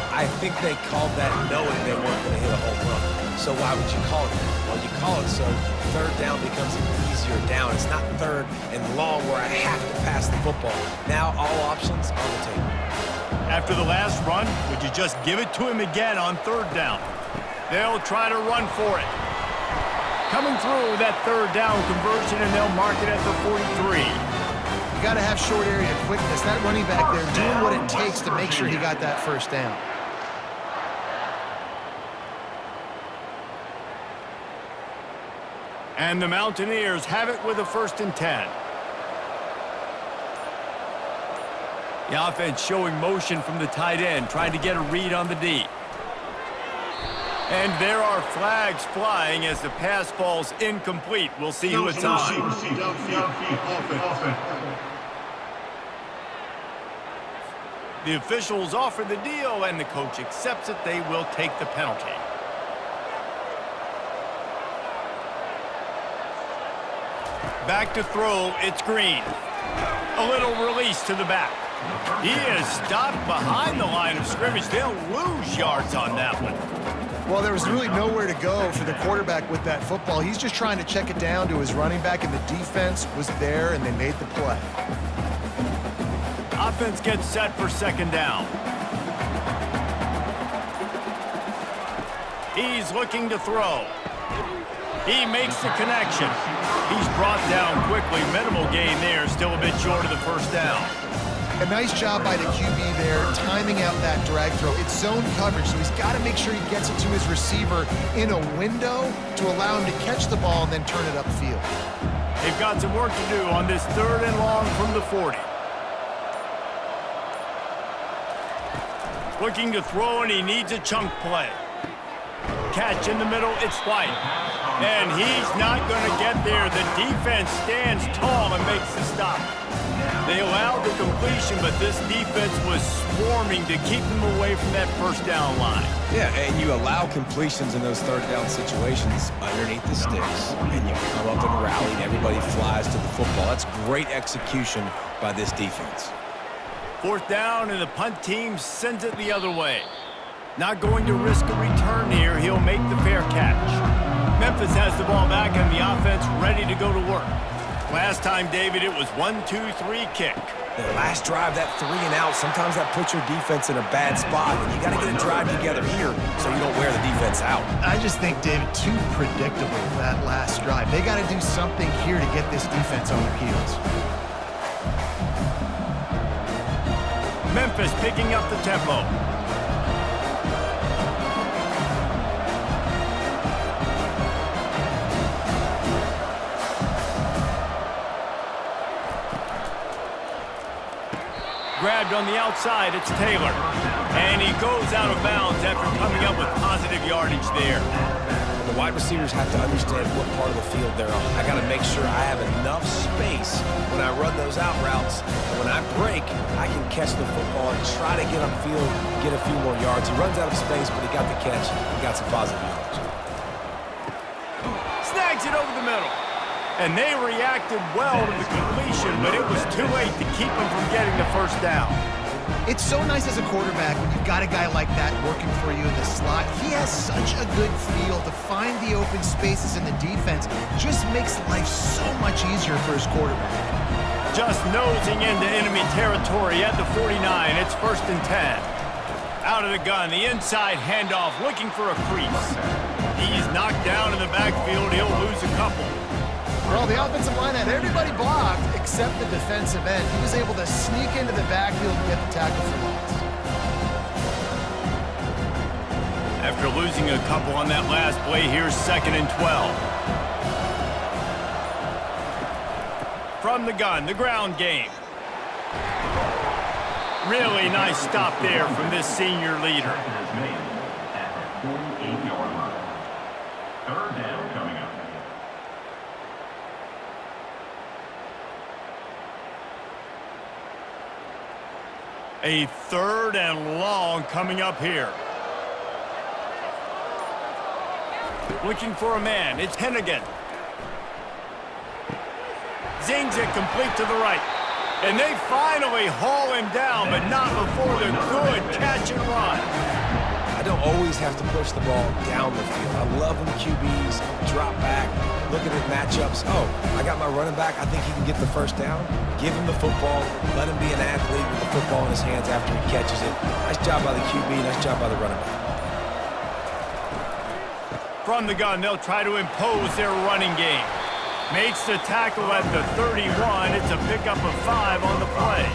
I think they called that knowing they weren't going to hit a home run. So why would you call it that? Well, you call it so third down becomes an easier down. It's not third and long where I have to pass the football. Now all options on the table. After the last run, would you just give it to him again on third down? They'll try to run for it. Coming through that third down conversion, and they'll mark it at the 43. You got to have short area quickness. That running back there doing what it takes to make sure he got that first down. And the Mountaineers have it with a 1st and 10. The offense showing motion from the tight end, trying to get a read on the D. And there are flags flying as the pass falls incomplete. We'll see who it's on. The officials offer the deal, and the coach accepts it. They will take the penalty. Back to throw, it's Green. A little release to the back. He is stopped behind the line of scrimmage. They'll lose yards on that one. Well, there was really nowhere to go for the quarterback with that football. He's just trying to check it down to his running back, and the defense was there, and they made the play. Offense gets set for second down. He's looking to throw. He makes the connection. He's brought down quickly. Minimal gain there, still a bit short of the first down. A nice job by the QB there, timing out that drag throw. It's zone coverage, so he's got to make sure he gets it to his receiver in a window to allow him to catch the ball and then turn it upfield. They've got some work to do on this 3rd and long from the 40. Looking to throw, and he needs a chunk play. Catch in the middle, it's White. And he's not going to get there. The defense stands tall and makes the stop. They allowed the completion, but this defense was swarming to keep them away from that first down line. Yeah, and you allow completions in those third down situations underneath the sticks, and you come up and rally, and everybody flies to the football. That's great execution by this defense. 4th down, and the punt team sends it the other way. Not going to risk a return here. He'll make the fair catch. Memphis has the ball back, and the offense ready to go to work. Last time, David, it was 1-2-3 kick. The last drive, that 3 and out, sometimes that puts your defense in a bad spot, and you got to get a drive together here so you don't wear the defense out. I just think, David, too predictable, that last drive. They got to do something here to get this defense on their heels. Memphis picking up the tempo. Grabbed on the outside, it's Taylor. And he goes out of bounds after coming up with positive yardage there. The wide receivers have to understand what part of the field they're on. I got to make sure I have enough space when I run those out routes. And when I break, I can catch the football and try to get upfield, get a few more yards. He runs out of space, but he got the catch. He got some positive yards. Snags it over the middle. And they reacted well to the completion, but it was too late to keep them from getting the first down. It's so nice as a quarterback when you've got a guy like that working for you in the slot. He has such a good feel to find the open spaces in the defense. Just makes life so much easier for his quarterback. Just nosing into enemy territory at the 49. It's 1st and 10. Out of the gun, the inside handoff, looking for a crease. He's knocked down in the backfield. He'll lose a couple. Well, the offensive line had everybody blocked except the defensive end. He was able to sneak into the backfield and get the tackle for loss. After losing a couple on that last play, here's 2nd and 12. From the gun, the ground game. Really nice stop there from this senior leader. Third down coming up. A 3rd and long coming up here. Looking for a man. It's Hennigan. Zings it complete to the right. And they finally haul him down, but not before the good catch and run. I don't always have to push the ball down the field. I love when QBs drop back, looking at matchups. Oh, I got my running back. I think he can get the first down. Give him the football. Let him be an athlete with the football in his hands after he catches it. Nice job by the QB. Nice job by the running back. From the gun, they'll try to impose their running game. Makes the tackle at the 31. It's a pickup of 5 on the play.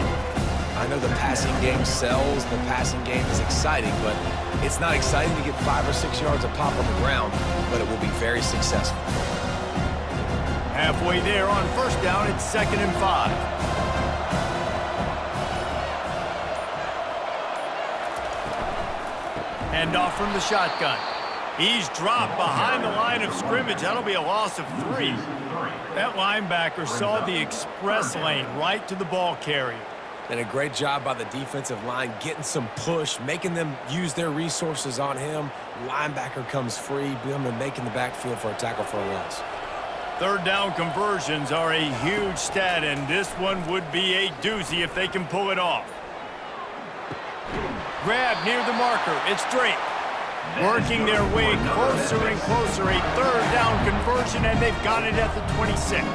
I know the passing game sells. The passing game is exciting, but it's not exciting to get 5 or 6 yards of pop on the ground, but it will be very successful. Halfway there on 1st down, it's 2nd and 5. Hand off from the shotgun. He's dropped behind the line of scrimmage. That'll be a loss of 3. That linebacker saw the express lane right to the ball carrier. And a great job by the defensive line getting some push, making them use their resources on him. Linebacker comes free, making the backfield for a tackle for a loss. 3rd down conversions are a huge stat, and this one would be a doozy if they can pull it off. Grab near the marker. It's Drake. Working their way closer and closer. A 3rd down conversion, and they've got it at the 26.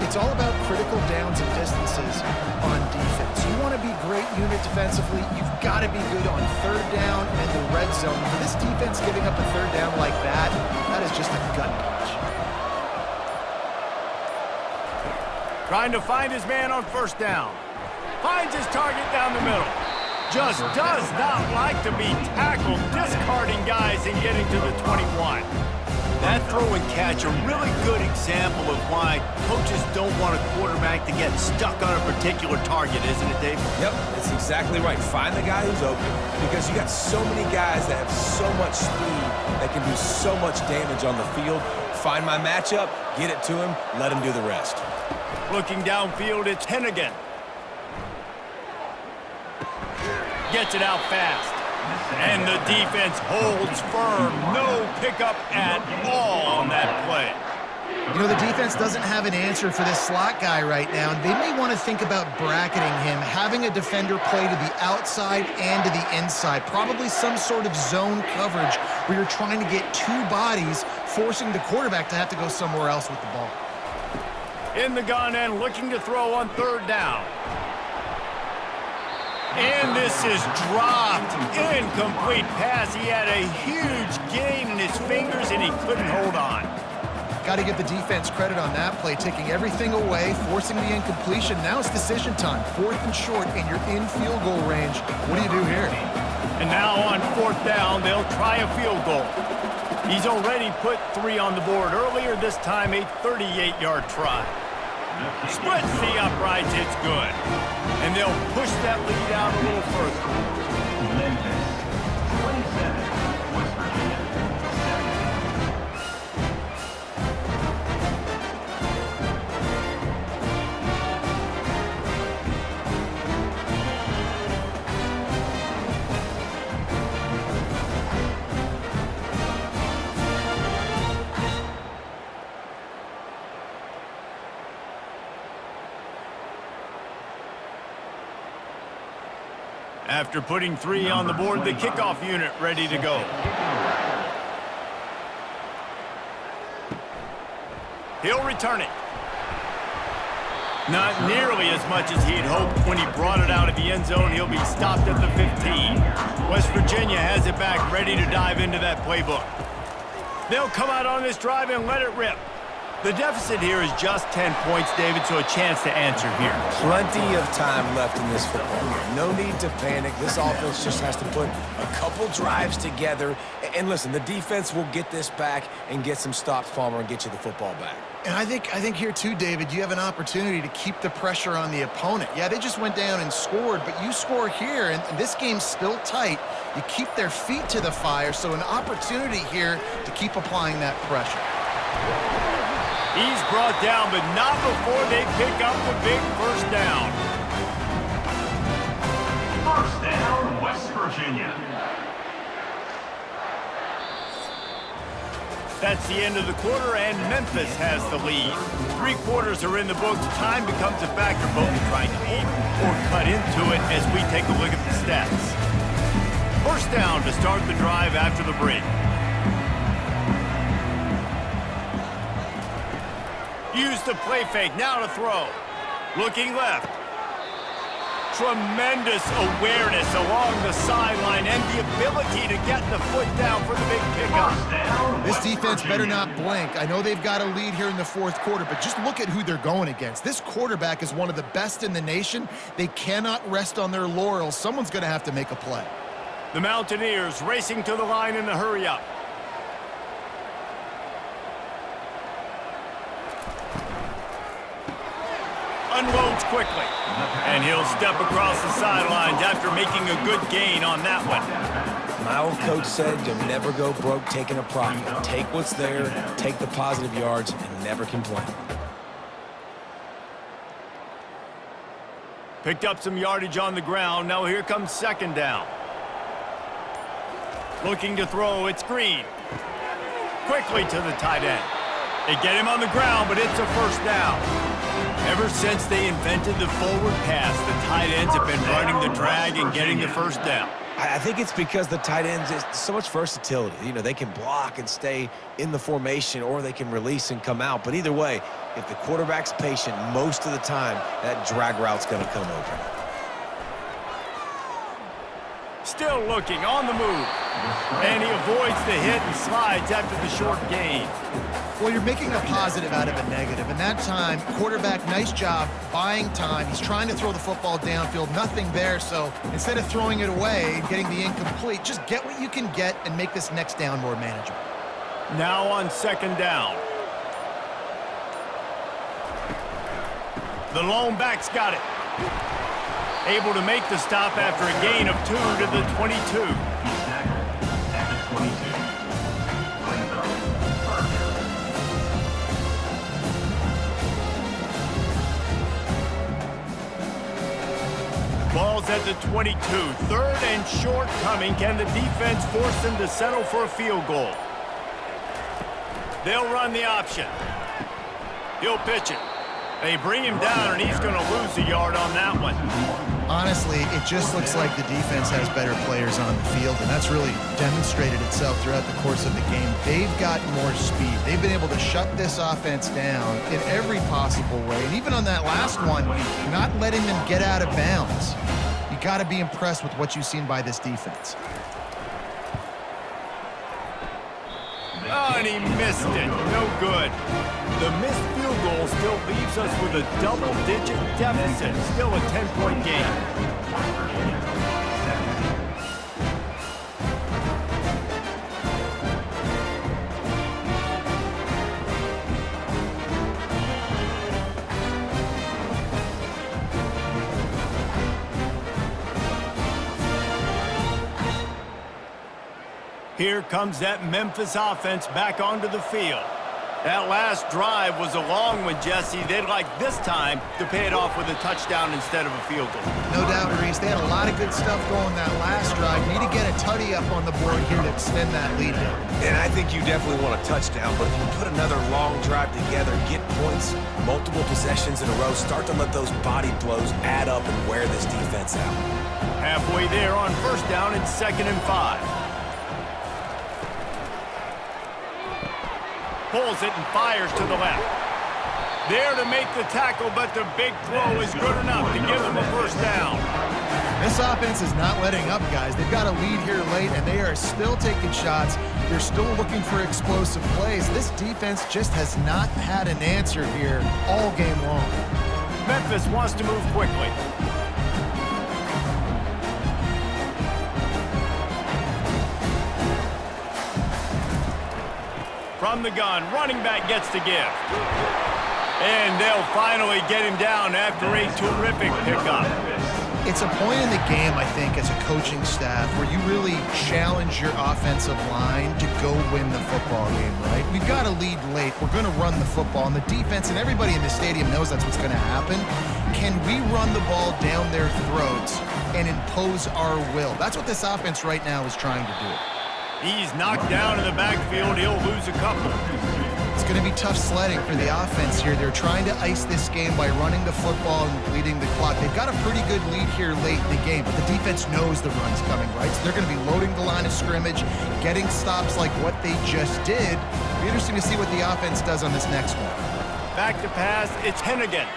It's all about critical downs and distances on defense. You want to be great unit defensively, you've got to be good on 3rd down and the red zone. For this defense giving up a 3rd down like that, that is just a gut punch. Trying to find his man on 1st down. Finds his target down the middle. Just does not like to be tackled, discarding guys and getting to the 21. That throw and catch, a really good example of why coaches don't want a quarterback to get stuck on a particular target, isn't it, Dave? Yep, that's exactly right. Find the guy who's open, because you got so many guys that have so much speed that can do so much damage on the field. Find my matchup, get it to him, let him do the rest. Looking downfield, it's Hennigan. Gets it out fast. And the defense holds firm. No pickup at all on that play. You know, the defense doesn't have an answer for this slot guy right now, and they may want to think about bracketing him, having a defender play to the outside and to the inside. Probably some sort of zone coverage where you're trying to get 2 bodies, forcing the quarterback to have to go somewhere else with the ball. In the gun and looking to throw on 3rd down. And this is dropped. Incomplete pass. He had a huge gain in his fingers, and he couldn't hold on. Got to give the defense credit on that play, taking everything away, forcing the incompletion. Now it's decision time. 4th and short, and you're in field goal range. What do you do here? And now on 4th down, they'll try a field goal. He's already put 3 on the board. Earlier this time, a 38-yard try. Splits the uprights, it's good. And they'll push that lead out a little further. Memphis 27, West Virginia 17. After putting 3 on the board, the kickoff unit ready to go. He'll return it. Not nearly as much as he'd hoped when he brought it out of the end zone. He'll be stopped at the 15. West Virginia has it back, ready to dive into that playbook. They'll come out on this drive and let it rip. The deficit here is just 10 points, David, so a chance to answer here. Plenty of time left in this football game. No need to panic. This offense just has to put a couple drives together. And listen, the defense will get this back and get some stops, Palmer, and get you the football back. And I think here too, David, you have an opportunity to keep the pressure on the opponent. Yeah, they just went down and scored, but you score here, and this game's still tight. You keep their feet to the fire, so an opportunity here to keep applying that pressure. He's brought down, but not before they pick up the big first down. First down, West Virginia. That's the end of the quarter, and Memphis has the lead. 3 quarters are in the books. Time becomes a factor, both in trying to lead or cut into it as we take a look at the stats. First down to start the drive after the break. Use the play fake, now to throw. Looking left. Tremendous awareness along the sideline and the ability to get the foot down for the big pickup. This defense better not blink. I know they've got a lead here in the fourth quarter, but just look at who they're going against. This quarterback is one of the best in the nation. They cannot rest on their laurels. Someone's going to have to make a play. The Mountaineers racing to the line in the hurry-up. Unloads quickly, and he'll step across the sidelines after making a good gain on that one. My old coach said you'll never go broke taking a profit. Take what's there, take the positive yards, and never complain. Picked up some yardage on the ground. Now here comes second down. Looking to throw, it's Green. Quickly to the tight end. They get him on the ground, but it's a first down. Ever since they invented the forward pass, the tight ends have been running the drag and getting the first down. I think it's because the tight ends, is so much versatility. You know, they can block and stay in the formation, or they can release and come out. But either way, if the quarterback's patient most of the time, that drag route's going to come open. Still looking, on the move. And he avoids the hit and slides after the short gain. Well, you're making a positive out of a negative, and that time, quarterback, nice job, buying time. He's trying to throw the football downfield, nothing there, so instead of throwing it away and getting the incomplete, just get what you can get and make this next down more manageable. Now on second down. The lone back's got it. Able to make the stop after a gain of 2 to the 22. At the 22. Ball's at the 22. Third and short coming. Can the defense force them to settle for a field goal? They'll run the option. He'll pitch it. They bring him down, and he's going to lose a yard on that one. Honestly, it just looks like the defense has better players on the field, and that's really demonstrated itself throughout the course of the game. They've got more speed. They've been able to shut this offense down in every possible way, and even on that last one, not letting them get out of bounds. You got to be impressed with what you've seen by this defense. Oh, and he missed it. No good. The missed field goal still leaves us with a double-digit deficit. Still a 10-point game. Here comes that Memphis offense back onto the field. That last drive was a long one, Jesse. They'd like this time to pay it off with a touchdown instead of a field goal. No doubt, Reese. They had a lot of good stuff going that last drive. Need to get a tutty up on the board here to extend that lead down. And I think you definitely want a touchdown, but if you put another long drive together, get points, multiple possessions in a row, start to let those body blows add up and wear this defense out. Halfway there on first down and 2nd and 5. Pulls it and fires to the left. There to make the tackle, but the big throw is good enough to give them a first down. This offense is not letting up, guys. They've got a lead here late, and they are still taking shots. They're still looking for explosive plays. This defense just has not had an answer here all game long. Memphis wants to move quickly. From the gun, running back gets the give. And they'll finally get him down after a terrific pickup. It's a point in the game, I think, as a coaching staff where you really challenge your offensive line to go win the football game, right? We've got to lead late. We're going to run the football. And the defense and everybody in the stadium knows that's what's going to happen. Can we run the ball down their throats and impose our will? That's what this offense right now is trying to do. He's knocked down in the backfield. He'll lose a couple. It's going to be tough sledding for the offense here. They're trying to ice this game by running the football and leading the clock. They've got a pretty good lead here late in the game, but the defense knows the run's coming, right? So they're going to be loading the line of scrimmage, getting stops like what they just did. It'll be interesting to see what the offense does on this next one. Back to pass, it's Hennigan.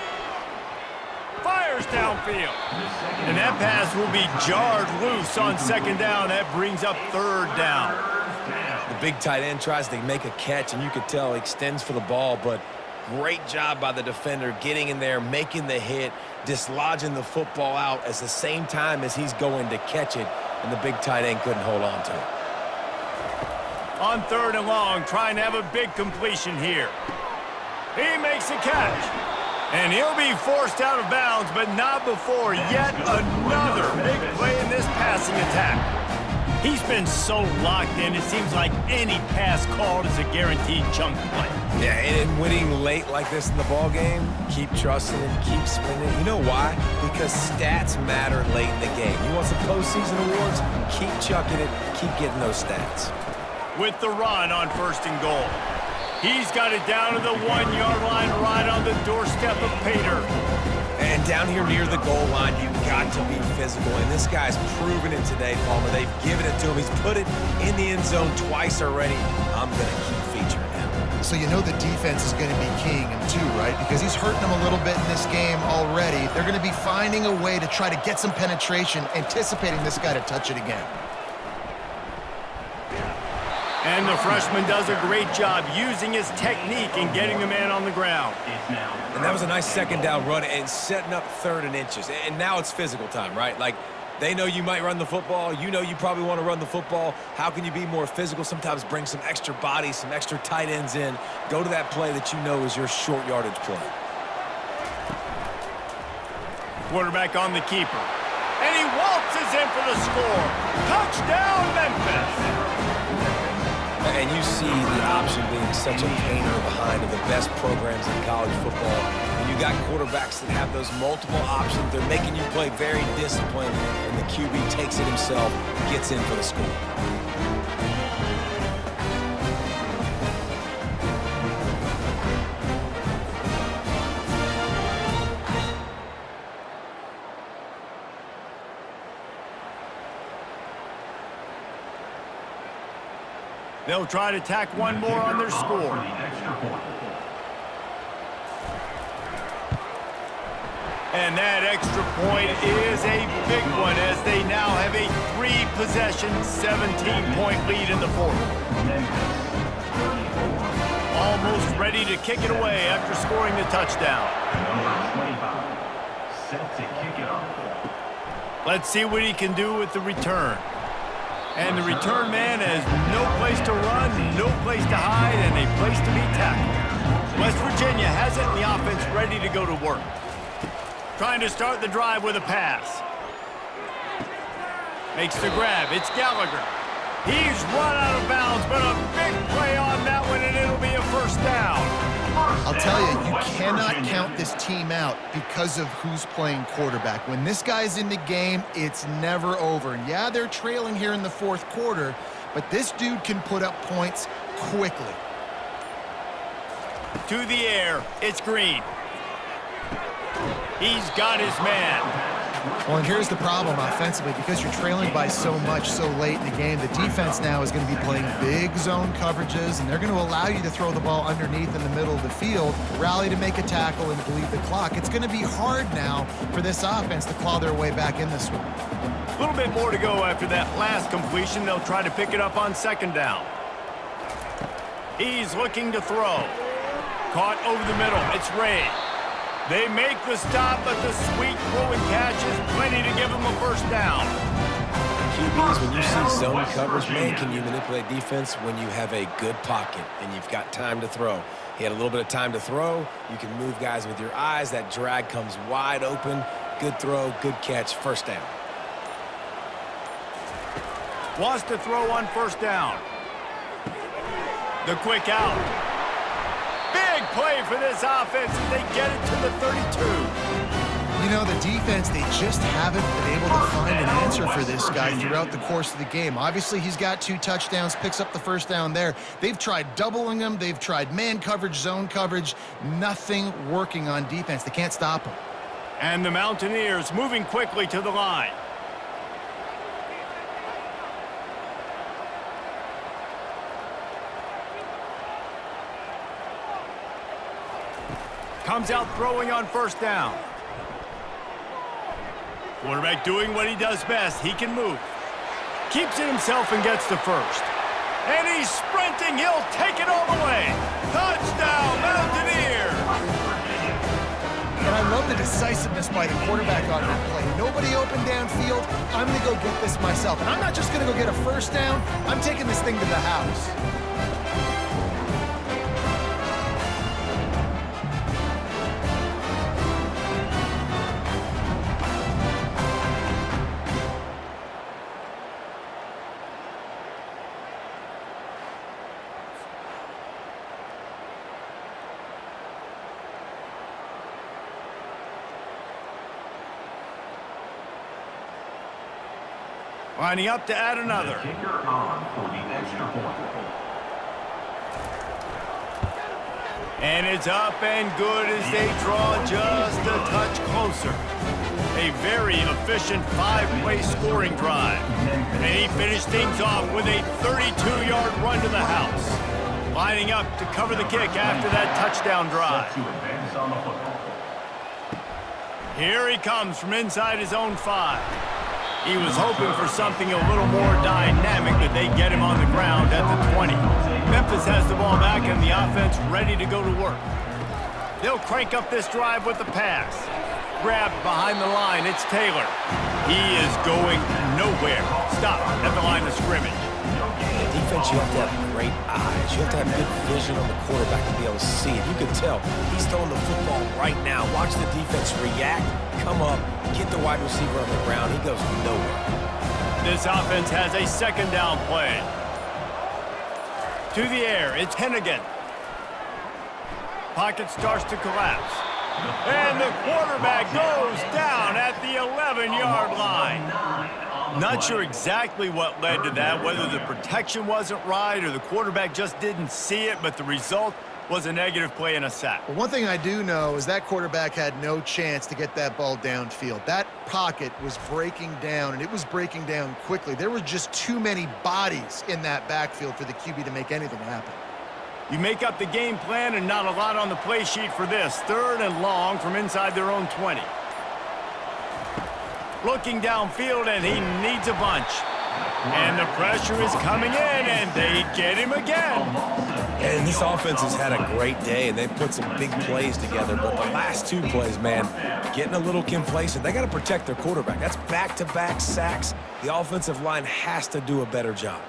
Fires downfield. And that pass will be jarred loose on second down. That brings up third down. The big tight end tries to make a catch, and you could tell he extends for the ball, but great job by the defender getting in there, making the hit, dislodging the football out at the same time as he's going to catch it, and the big tight end couldn't hold on to it. On third and long, trying to have a big completion here. He makes a catch. And he'll be forced out of bounds, but not before yet another big play in this passing attack. He's been so locked in, it seems like any pass called is a guaranteed chunk play. Yeah, and winning late like this in the ball game, keep trusting it, keep spinning it. You know why? Because stats matter late in the game. You want some postseason awards? Keep chucking it, keep getting those stats. With the run on first and goal. He's got it down to the 1-yard line right on the doorstep of Pater. And down here near the goal line, you've got to be physical. And this guy's proven it today, Palmer. They've given it to him. He's put it in the end zone twice already. I'm going to keep featuring him. So you know the defense is going to be keying him too, right? Because he's hurting them a little bit in this game already. They're going to be finding a way to try to get some penetration, anticipating this guy to touch it again. And the freshman does a great job using his technique and getting the man on the ground. And that was a nice second down run and setting up third and inches. And now it's physical time, right? Like, they know you might run the football. You know you probably want to run the football. How can you be more physical? Sometimes bring some extra bodies, some extra tight ends in. Go to that play that you know is your short yardage play. Quarterback on the keeper. And he waltzes in for the score. Touchdown, Memphis! And you see the option being such a painter behind of the best programs in college football. When you got quarterbacks that have those multiple options, they're making you play very disciplined, and the QB takes it himself, gets in for the score. They'll try to tack one more on their score. And that extra point is a big one as they now have a 3-possession, 17-point lead in the fourth. Almost ready to kick it away after scoring the touchdown. Set to kick it off. Let's see what he can do with the return. And the return man has no place to run, no place to hide, and a place to be tackled. West Virginia has it in the offense ready to go to work. Trying to start the drive with a pass. Makes the grab. It's Gallagher. He's run out of bounds, but a big play on that one, and it'll be a first down. I'll tell you, you cannot count this team out because of who's playing quarterback. When this guy's in the game, it's never over. And yeah, they're trailing here in the fourth quarter, but this dude can put up points quickly. To the air, it's Green. He's got his man. Well, and here's the problem offensively. Because you're trailing by so much so late in the game, the defense now is going to be playing big zone coverages, and they're going to allow you to throw the ball underneath in the middle of the field, rally to make a tackle, and bleed the clock. It's going to be hard now for this offense to claw their way back in this one. A little bit more to go after that last completion. They'll try to pick it up on second down. He's looking to throw. Caught over the middle. It's Ray. They make the stop, but the sweet throw and catch is plenty to give them a first down. QBs, when you see zone coverage, man, can you manipulate defense when you have a good pocket and you've got time to throw? He had a little bit of time to throw. You can move guys with your eyes. That drag comes wide open. Good throw, good catch, first down. Wants to throw on first down. The quick out. Big play for this offense as they get it to the 32. You know, the defense, they just haven't been able to find an answer for this guy throughout the course of the game. Obviously, he's got 2 touchdowns, picks up the first down there. They've tried doubling him. They've tried man coverage, zone coverage. Nothing working on defense. They can't stop him. And the Mountaineers moving quickly to the line. Comes out throwing on first down. Quarterback doing what he does best. He can move. Keeps it himself and gets the first. And he's sprinting. He'll take it all the way. Touchdown, Mountaineers! And I love the decisiveness by the quarterback on that play. Nobody open downfield. I'm going to go get this myself. And I'm not just going to go get a first down. I'm taking this thing to the house. Lining up to add another. Kicker on for the extra point. And it's up and good as they draw just a touch closer. A very efficient 5-play scoring drive. And he finished things off with a 32-yard run to the house. Lining up to cover the kick after that touchdown drive. Here he comes from inside his own 5. He was hoping for something a little more dynamic, but they get him on the ground at the 20. Memphis has the ball back and the offense ready to go to work. They'll crank up this drive with the pass. Grabbed behind the line, it's Taylor. He is going nowhere. Stop at the line of scrimmage. Defense, you have to have great eyes. You have to have good vision on the quarterback to be able to see it. You can tell he's throwing the football right now. Watch the defense react, come up, get the wide receiver on the ground. He goes nowhere. This offense has a second down play. To the air, it's Hennigan. Pocket starts to collapse. And the quarterback goes down at the 11-yard line. Not sure exactly what led to that, whether the protection wasn't right or the quarterback just didn't see it, but the result was a negative play and a sack. Well, one thing I do know is that quarterback had no chance to get that ball downfield. That pocket was breaking down, and it was breaking down quickly. There were just too many bodies in that backfield for the QB to make anything happen. You make up the game plan and not a lot on the play sheet for this. 3rd and long from inside their own 20. Looking downfield, and he needs a bunch. And the pressure is coming in, and they get him again. And this offense has had a great day, and they put some big plays together. But the last 2 plays, man, getting a little complacent. They got to protect their quarterback. That's back-to-back sacks. The offensive line has to do a better job.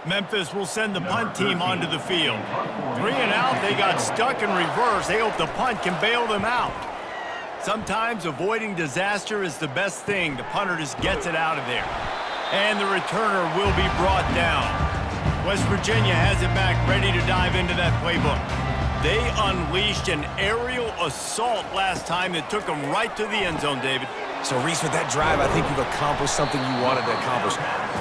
Memphis will send the punt team onto the field. 3 and out, they got stuck in reverse. They hope the punt can bail them out. Sometimes avoiding disaster is the best thing. The punter just gets it out of there. And the returner will be brought down. West Virginia has it back, ready to dive into that playbook. They unleashed an aerial assault last time that took them right to the end zone, David. So, Reese, with that drive, I think you've accomplished something you wanted to accomplish.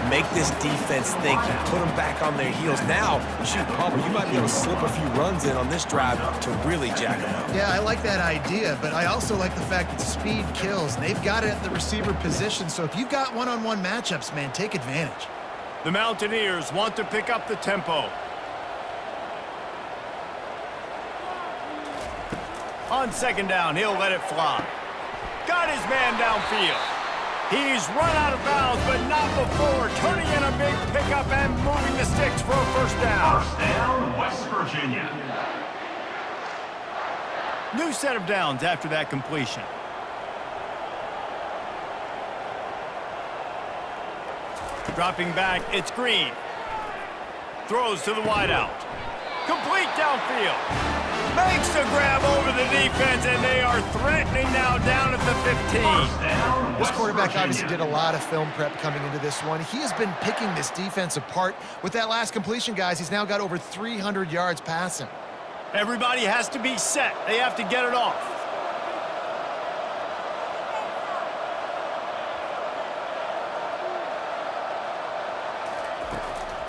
Make this defense think. You put them back on their heels. Now, shoot, Palmer, you might be able to slip a few runs in on this drive to really jack them up. Yeah, I like that idea, but I also like the fact that speed kills. And they've got it at the receiver position, so if you've got one-on-one matchups, man, take advantage. The Mountaineers want to pick up the tempo. On 2nd down, he'll let it fly. Got his man downfield. He's run out of bounds, but not before turning in a big pickup and moving the sticks for a first down. First down, West Virginia. New set of downs after that completion. Dropping back, it's Green. Throws to the wideout. Complete downfield. Makes the grab over the defense, and they are threatening now down at the 15. This quarterback obviously did a lot of film prep coming into this one. He has been picking this defense apart. With that last completion, guys, he's now got over 300 yards passing. Everybody has to be set. They have to get it off.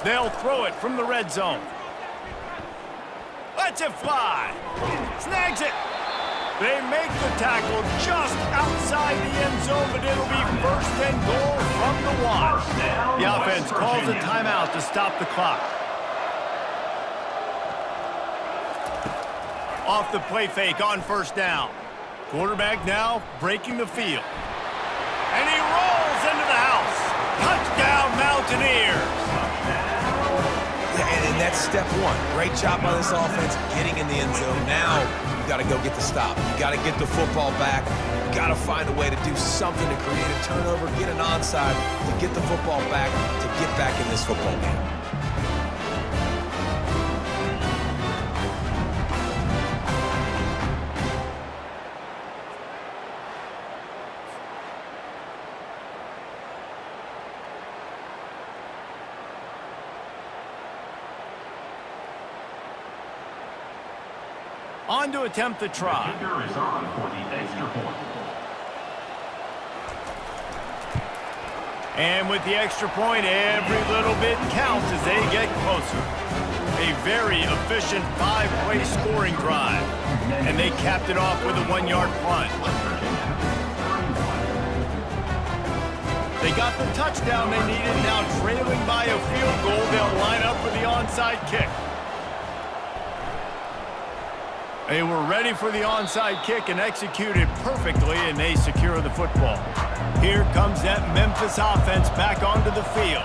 They'll throw it from the red zone. Lets it fly. Snags it. They make the tackle just outside the end zone, but it'll be first and goal from the 1. The offense calls a timeout to stop the clock. Off the play fake on first down. Quarterback now breaking the field. And he rolls into the house. Touchdown, Mountaineers. And that's step one. Great job by this offense getting in the end zone. Now you got to go get the stop. You got to get the football back. You got to find a way to do something to create a turnover, get an onside, to get the football back, to get back in this football game. On to attempt the try. Kicker is on for the extra point. And with the extra point, every little bit counts as they get closer. A very efficient 5-play scoring drive. And they capped it off with a 1-yard punt. They got the touchdown they needed. Now trailing by a field goal, they'll line up for the onside kick. They were ready for the onside kick and executed perfectly, and they secure the football. Here comes that Memphis offense back onto the field.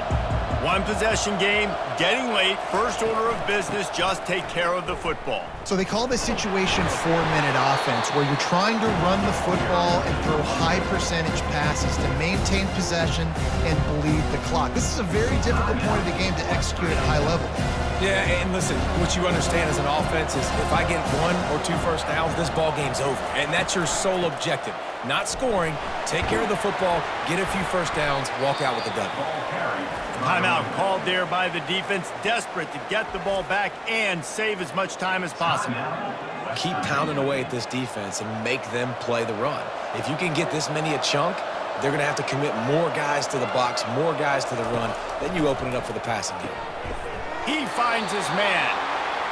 One possession game, getting late, first order of business, just take care of the football. So they call this situation 4-minute offense, where you're trying to run the football and throw high percentage passes to maintain possession and bleed the clock. This is a very difficult point of the game to execute at a high level. Yeah, and listen, what you understand as an offense is if I get 1 or 2 first downs, this ball game's over. And that's your sole objective. Not scoring, take care of the football, get a few first downs, walk out with a W. Timeout called there by the defense, desperate to get the ball back and save as much time as possible. Keep pounding away at this defense and make them play the run. If you can get this many a chunk, they're going to have to commit more guys to the box, more guys to the run. Then you open it up for the passing game. He finds his man.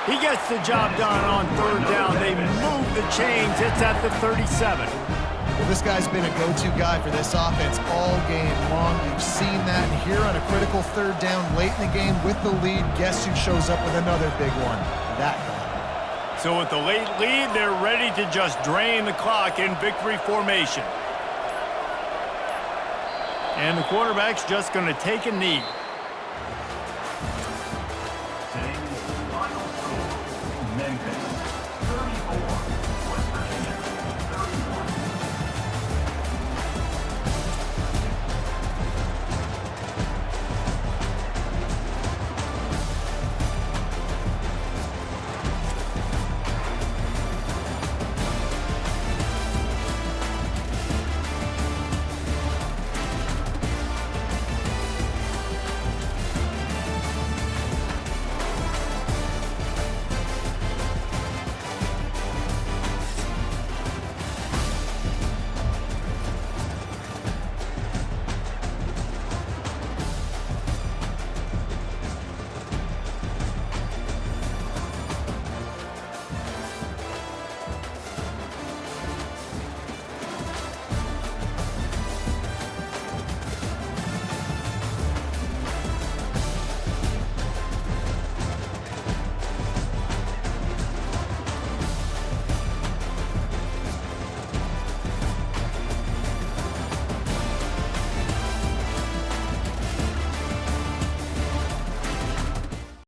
He gets the job done on third down. They move the chains. It's at the 37. Well, this guy's been a go-to guy for this offense all game long. We've seen that, and here on a critical third down late in the game with the lead, guess who shows up with another big one? That guy. So with the late lead, they're ready to just drain the clock in victory formation. And the quarterback's just going to take a knee. Final score, Memphis 34, West Virginia 31.